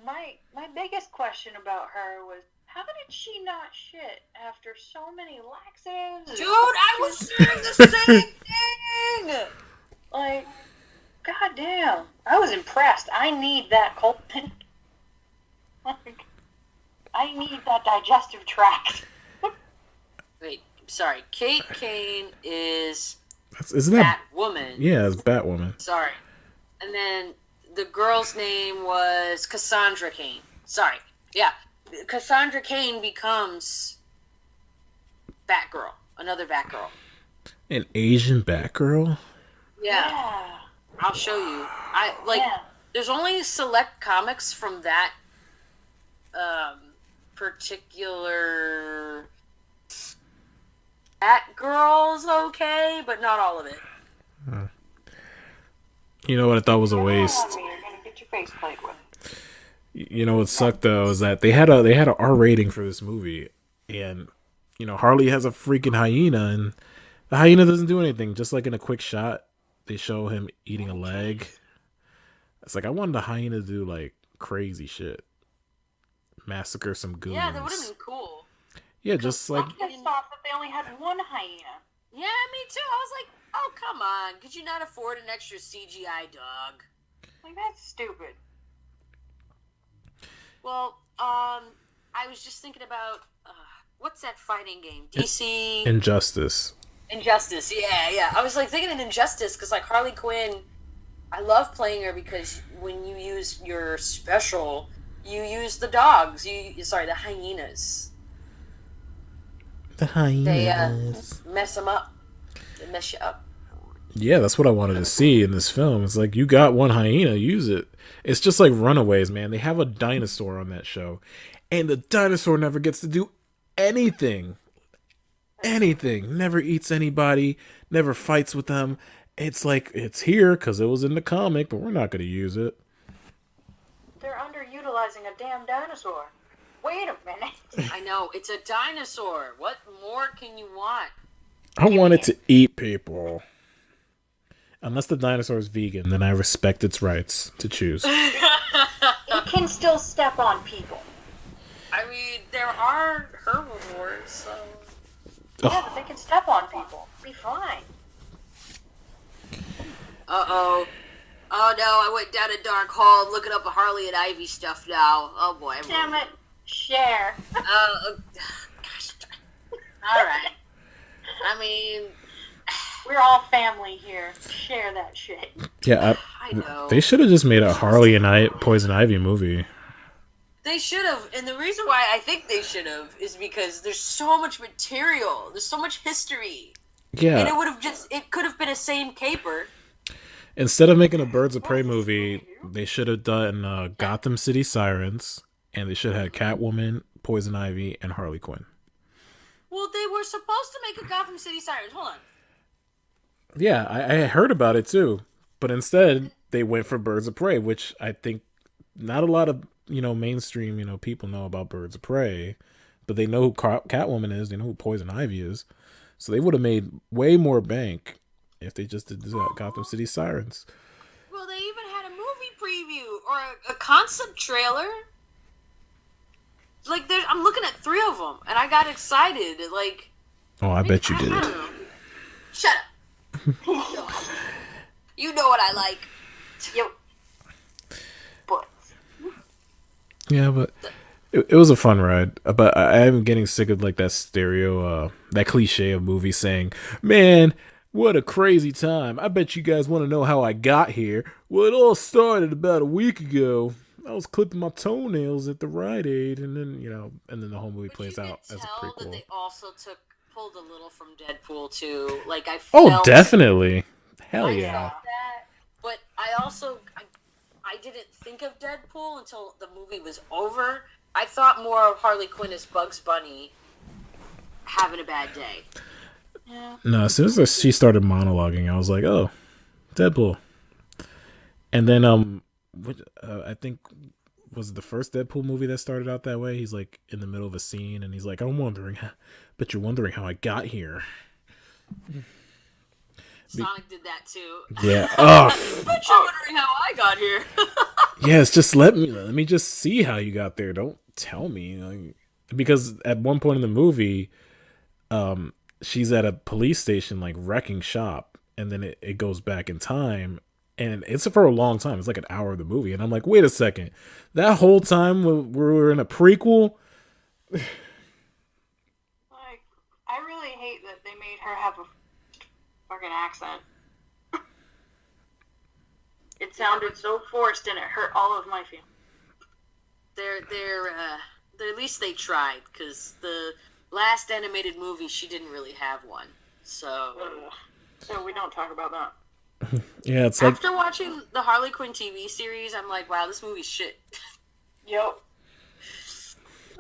My biggest question about her was, how did she not shit after so many laxatives? Dude, I was saying the same thing! Like, goddamn. I was impressed. I need that colon. Like, I need that digestive tract. Wait, sorry. Kate Kane is Isn't that Batwoman. Yeah, it's Batwoman. Sorry. And then the girl's name was Cassandra Cain. Sorry. Yeah. Cassandra Cain becomes Batgirl. Another Batgirl. An Asian Batgirl? Yeah. I'll show you. There's only select comics from that particular Batgirl's okay, but not all of it. You know what I thought was a waste? You're gonna get your face played with. You know what sucked though is that they had a R rating for this movie, and Harley has a freaking hyena, and the hyena doesn't do anything. Just like in a quick shot, they show him eating a leg. It's like I wanted the hyena to do like crazy shit, massacre some goons. Yeah, that would have been cool. Yeah, just like I'm pissed off that they only had one hyena. Yeah, me too. I was like, oh come on, could you not afford an extra CGI dog? Like that's stupid. Well, I was just thinking about what's that fighting game? DC Injustice. Injustice. Yeah. I was like thinking of Injustice because like Harley Quinn, I love playing her because when you use your special, you use the dogs. The hyenas. The hyenas. They mess them up. They mess you up. Yeah, that's what I wanted to see in this film. It's like, you got one hyena, use it. It's just like Runaways, man. They have a dinosaur on that show, and the dinosaur never gets to do anything. Anything. Never eats anybody, never fights with them. It's like, it's here because it was in the comic, but we're not going to use it. They're underutilizing a damn dinosaur. Wait a minute. I know, it's a dinosaur. What more can you want? I want it to eat people. Unless the dinosaur is vegan, then I respect its rights to choose. It can still step on people. I mean, there are herbivores, so... Yeah, but they can step on people. Be fine. Uh-oh. Oh no, I went down a dark hole looking up a Harley and Ivy stuff now. Oh boy. Damn it. Share. Gosh. Alright. I mean... We're all family here. Share that shit. Yeah, I know. They should have just made a Harley and Poison Ivy movie. They should have, and the reason why I think they should have is because there's so much material. There's so much history. Yeah. And it could have been a same caper. Instead of making a Birds of Prey movie, they should have done Gotham City Sirens, and they should have had Catwoman, Poison Ivy, and Harley Quinn. Well, they were supposed to make a Gotham City Sirens. Hold on. Yeah, I heard about it too. But instead, they went for Birds of Prey, which I think not a lot of, mainstream, people know about Birds of Prey. But they know who Catwoman is. They know who Poison Ivy is. So they would have made way more bank if they just did Gotham City Sirens. Well, they even had a movie preview or a concept trailer. Like, I'm looking at 3 of them, and I got excited. Like, oh, I bet you did. I don't know. Shut up. You know what I like. Yep. But yeah, but it was a fun ride. But I am getting sick of like that that cliche of movies saying, "Man, what a crazy time! I bet you guys want to know how I got here." Well, it all started about a week ago. I was clipping my toenails at the Rite Aid, and then the whole movie plays out as a prequel. That they also pulled a little from Deadpool too. Like I felt, oh, definitely, hell yeah. Felt that, but I also I didn't think of Deadpool until the movie was over. I thought more of Harley Quinn as Bugs Bunny having a bad day. yeah. No, as soon as she started monologuing, I was like, oh, Deadpool. And then I think was it the first Deadpool movie that started out that way. He's like in the middle of a scene and he's like, but you're wondering how I got here. Sonic did that too. Yeah. Oh. But you're wondering how I got here. Yeah, it's just let me just see how you got there. Don't tell me. Because at one point in the movie, she's at a police station like wrecking shop, and then it goes back in time. And it's for a long time. It's like an hour of the movie. And I'm like, wait a second. That whole time we were in a prequel? Like, I really hate that they made her have a fucking accent. It sounded so forced and it hurt all of my feelings. At least they tried, because the last animated movie, she didn't really have one. So So we don't talk about that. Yeah, it's like after watching the Harley Quinn TV series, I'm like, wow, this movie's shit. Yep.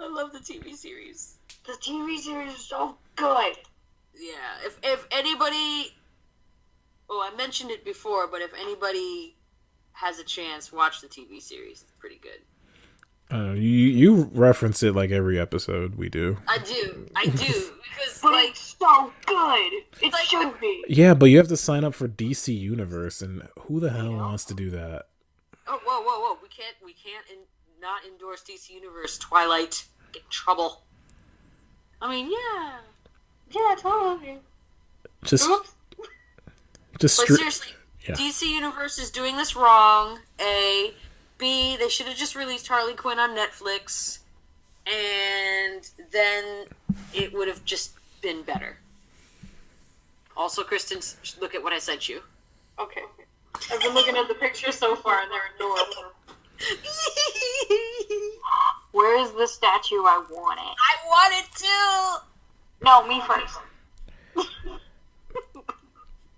I love the TV series. The TV series is so good. Yeah, if anybody, well, I mentioned it before, but if anybody has a chance, watch the TV series. It's pretty good. you reference it like every episode we do. I do, because But like it's so good. It like- should be. Yeah, but you have to sign up for DC Universe, and who the hell wants to do that? oh whoa, we can't not endorse DC Universe. Twilight, get in trouble. I mean, Yeah, totally. Just Oops. but stri- seriously, Yeah. DC Universe is doing this wrong. A, B, they should have just released Harley Quinn on Netflix, and then it would have just been better. Also, Kristen, look at what I sent you. Okay. I've been looking at the pictures so far, and they're adorable. Where is the statue? I want it. I want it too. No, me first.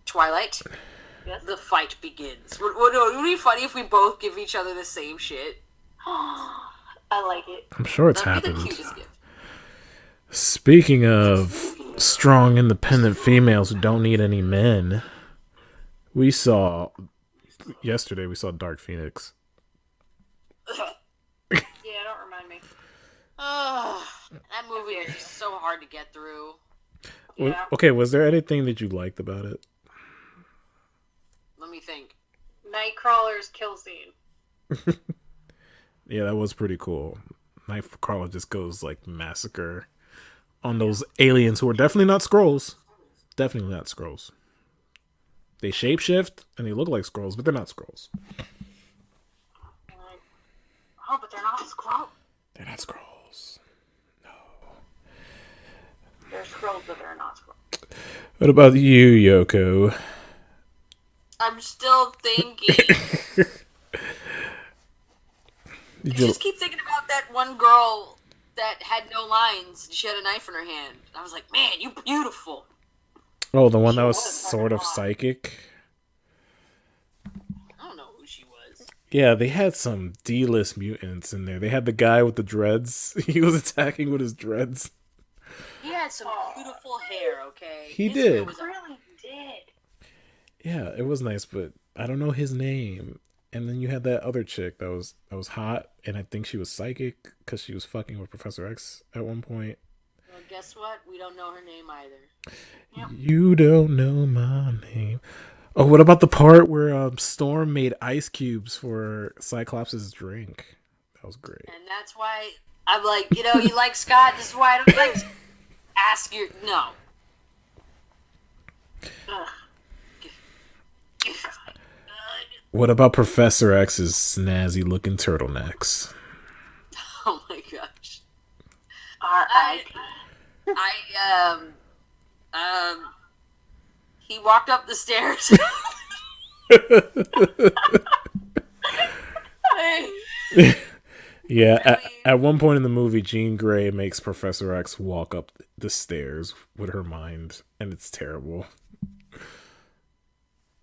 Twilight, Yes. the fight begins. It would be funny if we both give each other the same shit. I like it. I'm sure it's That'd be the happened. cutest gift. Speaking of strong, independent females who don't need any men, yesterday we saw Dark Phoenix. Yeah, don't remind me. That movie is just so hard to get through. Yeah. Okay, was there anything that you liked about it? Let me think. Nightcrawler's kill scene. Yeah, that was pretty cool. Nightcrawler just goes like massacre on those aliens who are definitely not Skrulls. Definitely not Skrulls. They shapeshift and they look like Skrulls, but they're not Skrulls. Like, oh, but they're not Skrull. They're not Skrulls. They're Skrulls, but they're not Skrull. What about you, Yoko? I'm still thinking. I Did you, just keep thinking about that one girl that had no lines. She had a knife in her hand. I was like, man, you beautiful. oh, the one that was was sort of fucking hot. psychic? I don't know who she was. Yeah, they had some D-list mutants in there. They had the guy with the dreads. He was attacking with his dreads. He had some beautiful hair, okay? He His hair did. was Really did. Yeah, it was nice, but I don't know his name. And then you had that other chick that was hot, and I think she was psychic because she was fucking with Professor X at one point. well, guess what? We don't know her name either. Yep. You don't know my name. Oh, what about the part where Storm made ice cubes for Cyclops' drink? That was great. And that's why I'm like, you like Scott? This is why I don't like to ask your... No. Ugh. What about Professor X's snazzy looking turtlenecks? Oh my gosh. R.I.P. He walked up the stairs. Yeah, I mean- at one point in the movie, Jean Grey makes Professor X walk up the stairs with her mind, and it's terrible.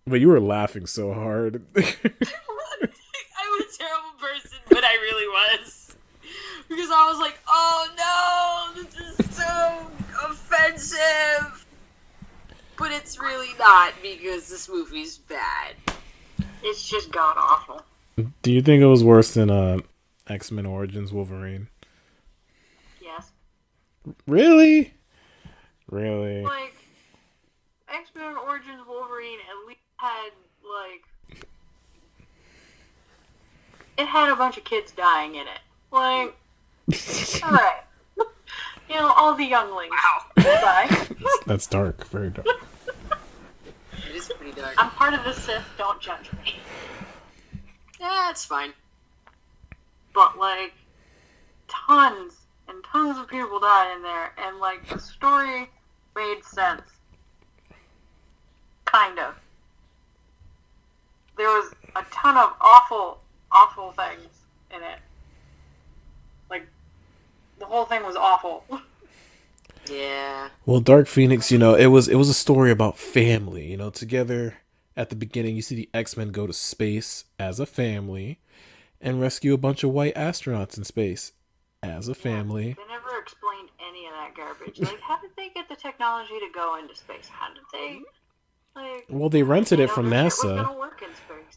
But you were laughing so hard. I'm a terrible person, but I really was. Because I was like, oh no, this is so offensive. But it's really not, because this movie's bad. It's just god awful. Do you think it was worse than X-Men Origins Wolverine? Yes. Really? Really? Like, X-Men Origins Wolverine at least had, like... It had a bunch of kids dying in it. Like, alright. You know, all the younglings. Wow. Bye. That's dark. Very dark. It is pretty dark. I'm part of the Sith, don't judge me. Yeah, it's fine. But, like, tons and tons of people died in there, and, like, the story made sense. Kind of. There was a ton of awful, awful things in it. Like, the whole thing was awful. Yeah. Well, Dark Phoenix, it was a story about family. Together at the beginning, you see the X-Men go to space as a family and rescue a bunch of white astronauts in space as a family. They never explained any of that garbage. Like, how did they get the technology to go into space? How did they? Well, they rented it from NASA.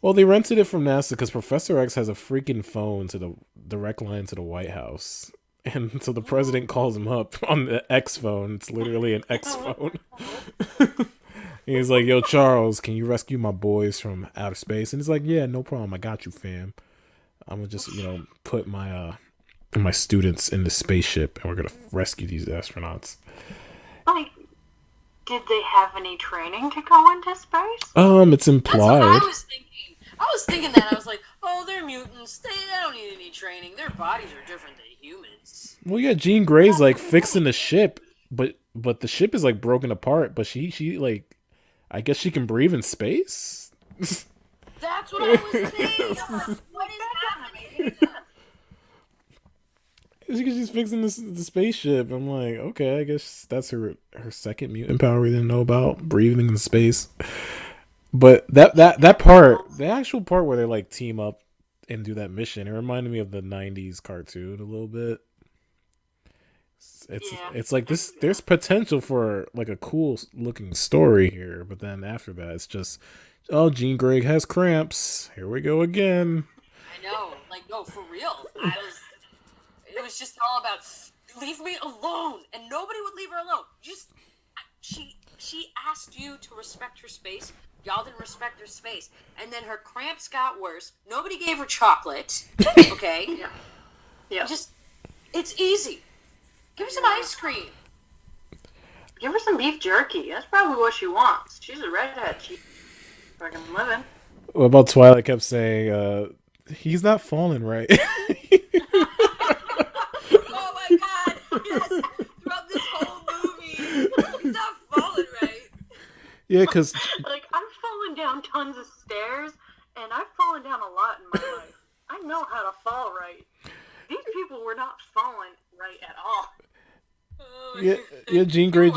Well, they rented it from NASA because Professor X has a freaking phone to the direct line to the White House. And so the president calls him up on the X phone. It's literally an X phone. He's like, yo, Charles, can you rescue my boys from outer space? And he's like, yeah, no problem. I got you, fam. I'm going to just, put my students in the spaceship and we're going to rescue these astronauts. Like, did they have any training to go into space? It's implied. That's what I was thinking. I was thinking that. I was like, oh, they're mutants. They don't need any training. Their bodies are different than humans. Well, yeah, Jean Grey's like fixing the ship, but the ship is like broken apart. But she like, I guess she can breathe in space. That's what I was saying. What is happening? She's fixing the spaceship. I'm like, okay, I guess that's her second mutant power we didn't know about, breathing in space. But that part, the actual part where they like team up and do that mission, it reminded me of the '90s cartoon a little bit. It's like this. There's potential for like a cool looking story here, but then after that, it's just, oh, Jean Grey has cramps. Here we go again. I know, like, no, for real. It was just all about leave me alone, and nobody would leave her alone. She asked you to respect her space. Y'all didn't respect her space, and then her cramps got worse. Nobody gave her chocolate. Okay. Yeah. It's easy. Give her some ice cream. Give her some beef jerky. That's probably what she wants. She's a redhead. She's fucking living. What about Twilight kept saying, he's not falling right. Oh my god, yes. Throughout this whole movie, he's not falling right. Yeah, because like, I've fallen down tons of stairs, and I've fallen down a lot in my life. I know how to fall right. These people were not falling right at all. Yeah, Jean Grey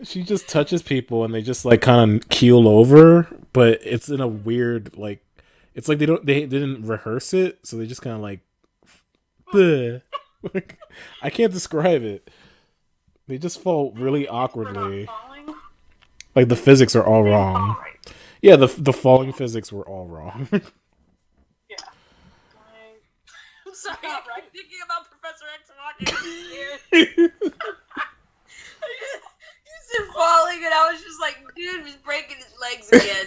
she just touches people and they just like kind of keel over, but it's in a weird, like, it's like they didn't rehearse it, so they just kind of like, like, I can't describe it. They just fall really awkwardly. Like the physics are all wrong. Yeah, the falling physics were all wrong. Yeah. I'm sorry, I'm thinking about Professor X walking here. You said falling, and I was just like, dude, he's breaking his legs again.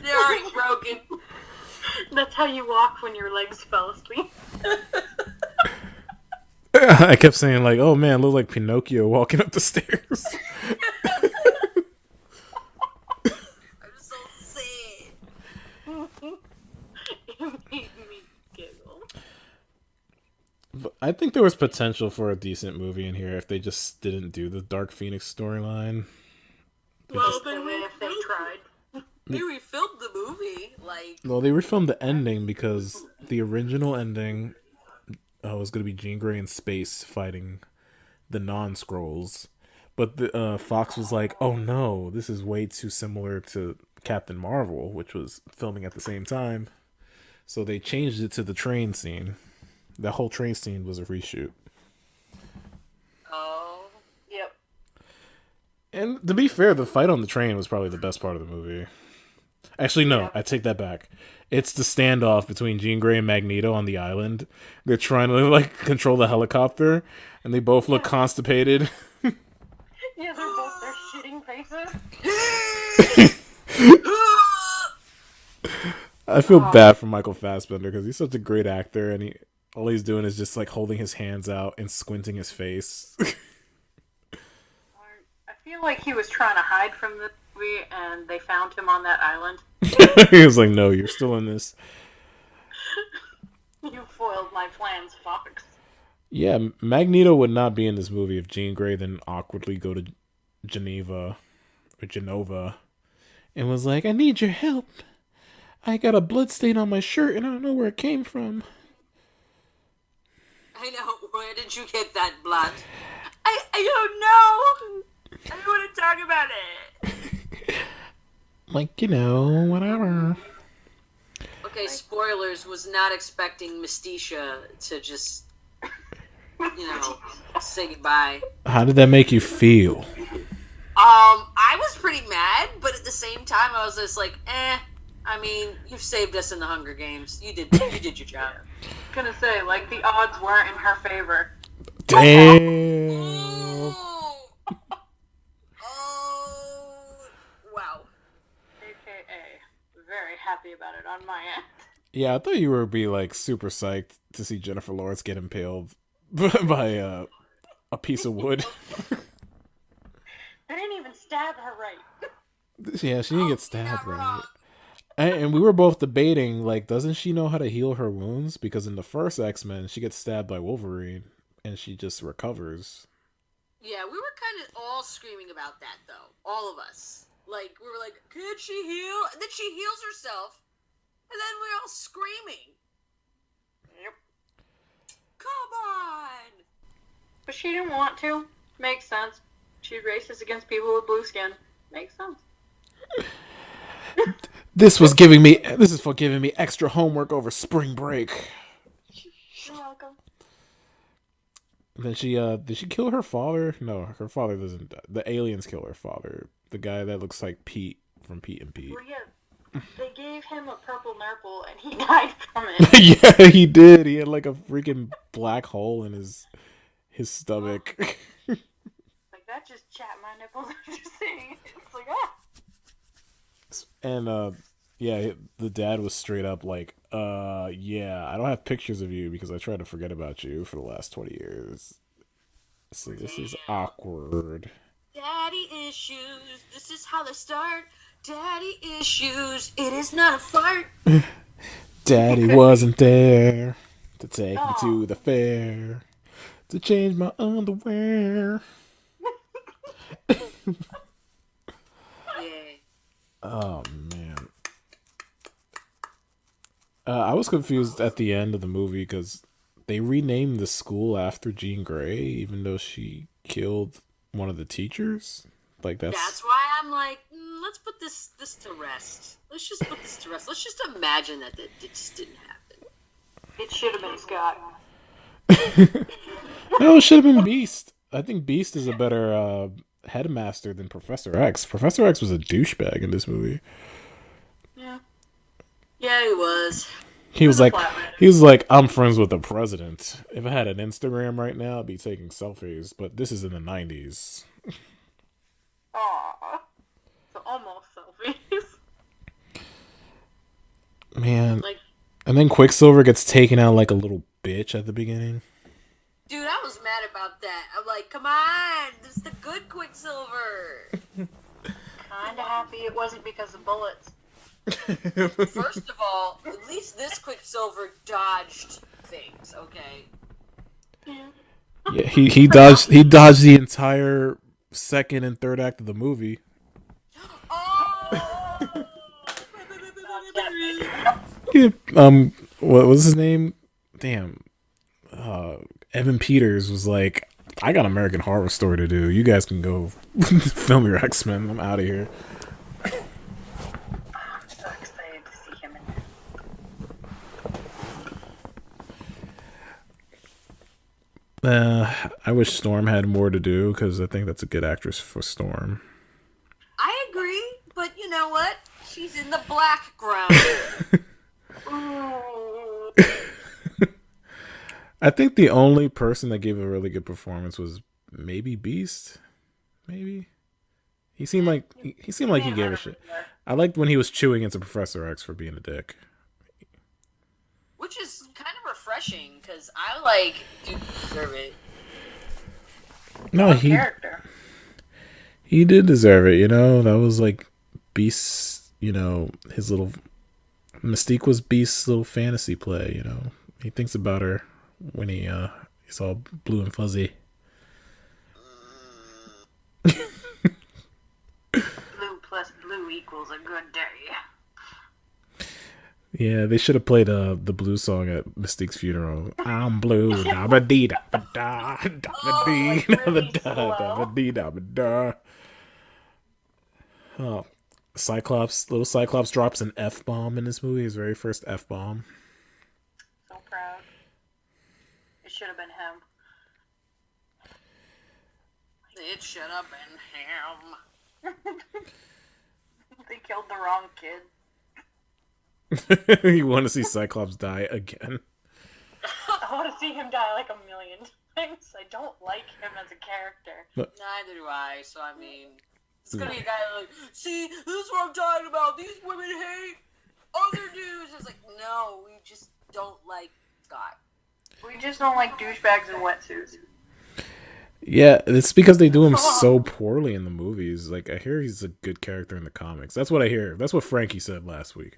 They're already broken. That's how you walk when your legs fell asleep. I kept saying like, oh man, look like Pinocchio walking up the stairs. I'm so sad. It made me giggle. But I think there was potential for a decent movie in here if they just didn't do the Dark Phoenix storyline. Well, if they tried. They refilmed the movie, like. Well, they refilmed the ending because the original ending was going to be Jean Grey in space fighting the non-Skrulls. But the Fox was like, oh no, this is way too similar to Captain Marvel, which was filming at the same time. So they changed it to the train scene. The whole train scene was a reshoot. Oh. Yep. And to be fair, the fight on the train was probably the best part of the movie. Actually, no, I take that back. It's the standoff between Jean Grey and Magneto on the island. They're trying to like control the helicopter, and they both look constipated. Yeah, they're both their shitting faces. I feel bad for Michael Fassbender because he's such a great actor, and all he's doing is just like holding his hands out and squinting his face. I feel like he was trying to hide from the movie, and they found him on that island. He was like, "No, you're still in this." You foiled my plans, Fox. Yeah, Magneto would not be in this movie if Jean Grey then awkwardly go to Geneva and was like, "I need your help. I got a blood stain on my shirt and I don't know where it came from." I know. Where did you get that blood? I don't know. I don't want to talk about it. Like, whatever. Okay, spoilers. Was not expecting Mystica to just, say goodbye. How did that make you feel? I was pretty mad, but at the same time, I was just like, I mean, you've saved us in the Hunger Games. You did your job. I was gonna say, like, the odds weren't in her favor. Damn. Oh, wow. AKA, very happy about it on my end. Yeah, I thought you would be like super psyched to see Jennifer Lawrence get impaled by a piece of wood. They didn't even stab her right. Yeah, she didn't get stabbed right. And we were both debating, like, doesn't she know how to heal her wounds? Because in the first X-Men, she gets stabbed by Wolverine, and she just recovers. Yeah, we were kind of all screaming about that, though. All of us. Like, we were like, could she heal? And then she heals herself, and then we're all screaming. Yep. Come on! But she didn't want to. Makes sense. She's racist against people with blue skin. Makes sense. This is for giving me extra homework over spring break. You're welcome. Then did she kill her father? No, her father doesn't die. The aliens kill her father. The guy that looks like Pete from Pete and Pete. Well, yeah, they gave him a purple nurple and he died from it. Yeah, he did. He had like a freaking black hole in his stomach. Like, that just chapped my nipples after seeing it. It's like, ah. And yeah, the dad was straight up like, yeah, I don't have pictures of you because I tried to forget about you for the last 20 years. So this is awkward. Daddy issues. This is how they start. Daddy issues. It is not a fart. Daddy wasn't there to take me to the fair to change my underwear. Yeah. Oh man. I was confused at the end of the movie because they renamed the school after Jean Grey, even though she killed one of the teachers. Like That's why I'm like, let's put this to rest. Let's just put this to rest. Let's just imagine that it just didn't happen. It should have been Scott. No, it should have been Beast. I think Beast is a better headmaster than Professor X. Professor X was a douchebag in this movie. Yeah. Yeah, he was. He was like, I'm friends with the president. If I had an Instagram right now, I'd be taking selfies. But this is in the 90s. Aww. So almost selfies. Man. And then Quicksilver gets taken out like a little bitch at the beginning. Dude, I was mad about that. I'm like, come on, this is the good Quicksilver. Kinda happy it wasn't because of bullets. First of all, at least this Quicksilver dodged things, okay? Yeah, he dodged the entire second and third act of the movie. Oh! Yeah, what was his name? Damn. Evan Peters was like, I got American Horror Story to do. You guys can go film your X-Men. I'm out of here. I'm so excited to see him in it. I wish Storm had more to do because I think that's a good actress for Storm. I agree, but you know what? She's in the background. I think the only person that gave a really good performance was maybe Beast. Maybe he seemed like he gave a shit. I liked when he was chewing into Professor X for being a dick, Which is kind of refreshing because I do deserve it. No, Character. he did deserve it. That was like Beast's. His little Mystique was Beast's little fantasy play. He thinks about her when he's all blue and fuzzy. Blue plus blue equals a good day. Yeah, they should have played the blues song at Mystique's funeral. I'm blue, da ba dee da ba da, da ba Oh, dee like da ba really da, da ba slow. dee da ba da. Oh, little Cyclops drops an F bomb in this movie. His very first F bomb. So proud. It should have been him. It should have been him. They killed the wrong kid. You want to see Cyclops die again? I want to see him die like a million times. I don't like him as a character. Neither do I, so I mean, it's gonna be a guy like, see, this is what I'm talking about. These women hate other dudes. It's like, no, we just don't like Scott. We just don't like douchebags in wetsuits. Yeah, it's because they do him so poorly in the movies. Like, I hear he's a good character in the comics. That's what I hear. That's what Frankie said last week.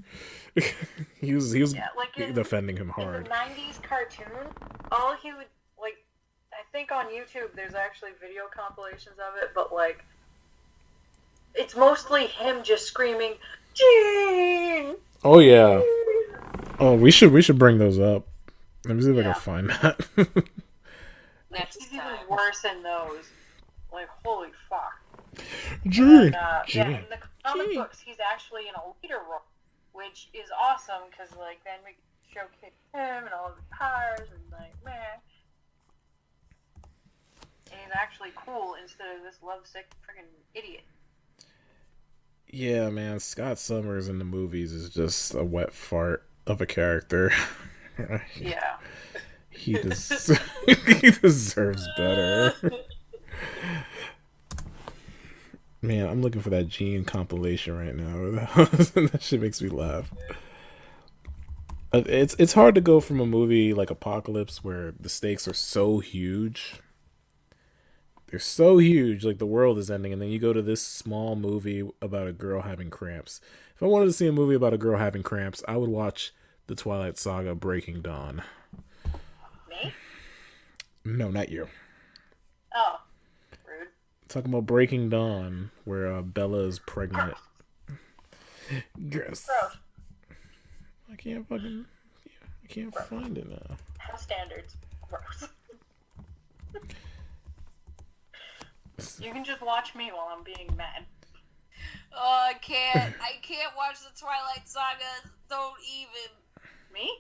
he was defending him hard. In the 90s cartoon, all he would, like, I think on YouTube there's actually video compilations of it, but, like, it's mostly him just screaming, Gene! Oh, yeah. Oh, we should bring those up. Let me see if I can find that. He's even worse in those. Like, holy fuck. Gene! Yeah, in the comic books, he's actually in a leader role, which is awesome, because, like, then we showcase him and all of his powers, and, like, man. And he's actually cool instead of this lovesick friggin' idiot. Yeah, man, Scott Summers in the movies is just a wet fart of a character. Yeah. He deserves better. Man, I'm looking for that Gene compilation right now. That shit makes me laugh. It's hard to go from a movie like Apocalypse where the stakes are so huge. They're so huge, like the world is ending, and then you go to this small movie about a girl having cramps. If I wanted to see a movie about a girl having cramps, I would watch the Twilight Saga Breaking Dawn. Me? No, not you. Oh, rude. Talking about Breaking Dawn, where Bella is pregnant. Gross. Gross. I can't find it now. Have standards. Gross. You can just watch me while I'm being mad. Oh, I can't watch the Twilight Saga. Don't even. Me?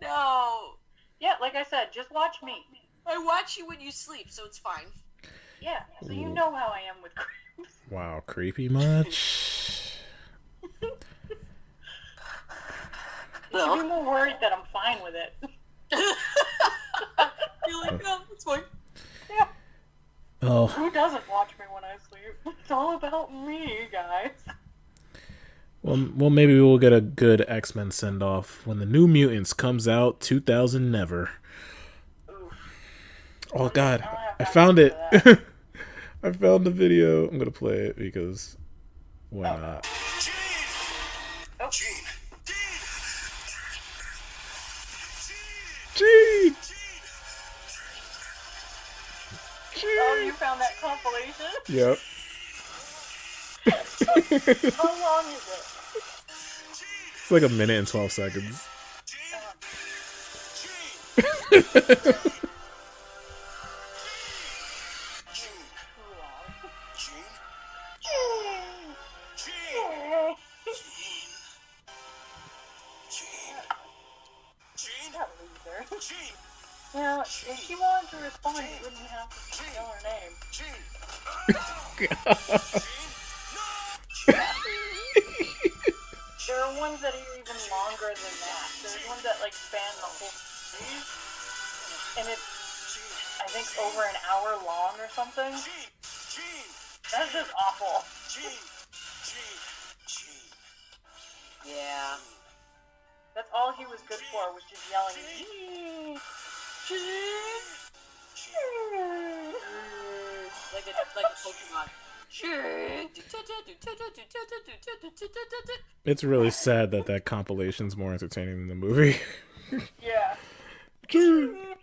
No. Yeah, like I said, just watch me. I watch you when you sleep, so it's fine. Yeah, so you know how I am with cramps. Wow, creepy much? You should be more worried that I'm fine with it. You're like, no, it's fine. Yeah. Oh. Who doesn't watch me when I sleep? It's all about me, guys. Well, maybe we'll get a good X-Men send-off when the New Mutants comes out 2000 never. Oof. Oh, God. I found it. I found the video. I'm going to play it because why not? Oh. Gene! Oh, you found that compilation? Yep. How long is it? It's like a minute and 12 seconds. Now, if she wanted to respond, you wouldn't have to know her name. There are ones that are even longer than that. There's ones that like span the whole series, and it's I think over an hour long or something. That's just awful. Yeah. That's all he was good for, was just yelling, Gene! Gene! Like a Pokemon. It's really sad that compilation's more entertaining than the movie. Yeah. Gene!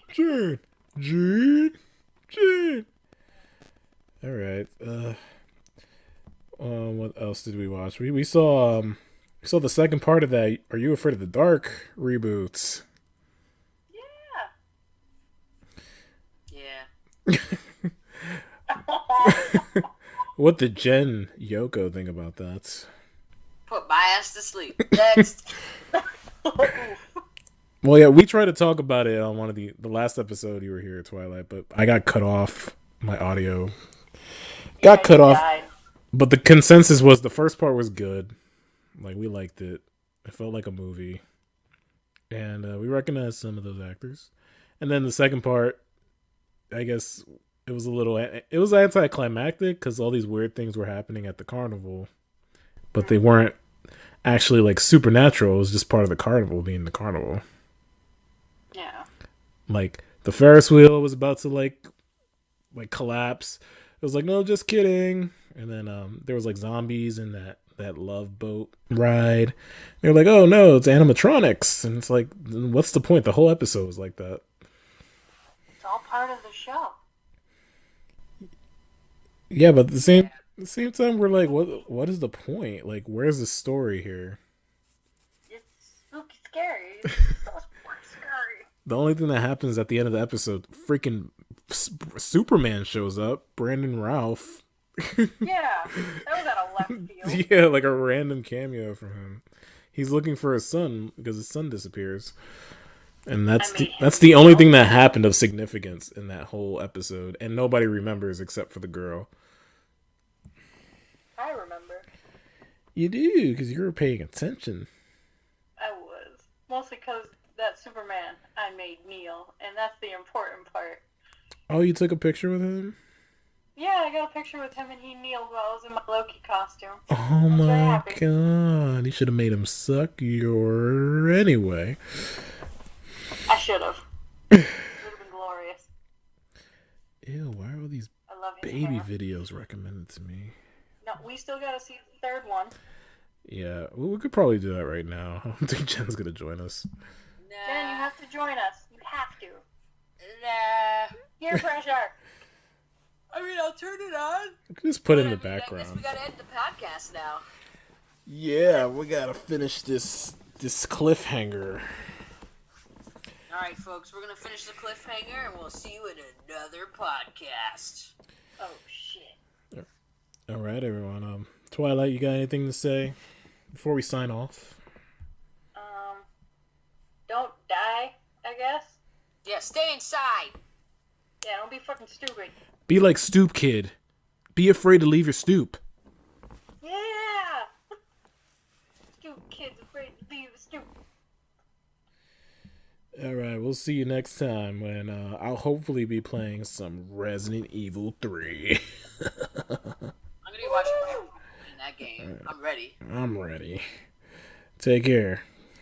Alright. What else did we watch? We saw So the second part of that, Are You Afraid of the Dark reboots. Yeah. What did Jen Yoko think about that? Put my ass to sleep. Next. Well, yeah, we tried to talk about it on one of the last episode you were here, Twilight, but I got cut off. My audio got cut off. Died. But the consensus was the first part was good. Like, we liked it. It felt like a movie. And we recognized some of those actors. And then the second part, I guess it was it was anticlimactic because all these weird things were happening at the carnival. But they weren't actually, like, supernatural. It was just part of the carnival being the carnival. Yeah. Like, the Ferris wheel was about to, like collapse. It was like, no, just kidding. And then there was, like, zombies in that Love Boat ride. They're like, oh, no, it's animatronics. And it's like, what's the point? The whole episode was like that. It's all part of the show. Yeah, but at the same time, we're like, what is the point? Like, where's the story here? It's spooky scary. It's so spooky scary. The only thing that happens at the end of the episode, freaking Superman shows up, Brandon Routh. Yeah, that was out of left field. Yeah, like a random cameo from him. He's looking for his son because his son disappears. And that's the only thing that happened of significance in that whole episode. And nobody remembers except for the girl. I remember. You do, because you were paying attention. I was. Mostly because that Superman I made kneel, and that's the important part. Oh, you took a picture with him? Yeah, I got a picture with him and he kneeled while I was in my Loki costume. Oh my god. You should have made him suck your anyway. I should have. It would have been glorious. Ew, why are all these I love his baby hair. videos recommended to me? No, we still gotta see the third one. Yeah, well, we could probably do that right now. I don't think Jen's gonna join us. Jen, you have to join us. You have to. Nah. Peer pressure. I mean, I'll turn it on. Just put it in the I guess background. we gotta end the podcast now. Yeah, we gotta finish this cliffhanger. Alright, folks, we're gonna finish the cliffhanger and we'll see you in another podcast. Oh, shit. All right, everyone. Twilight, you got anything to say before we sign off? Don't die, I guess. Yeah, stay inside. Yeah, don't be fucking stupid. Be like Stoop Kid. Be afraid to leave your stoop. Yeah! Stupid kids afraid to leave the stoop. All right, we'll see you next time when I'll hopefully be playing some Resident Evil 3. I'm gonna be watching that game. Right. I'm ready. I'm ready. Take care.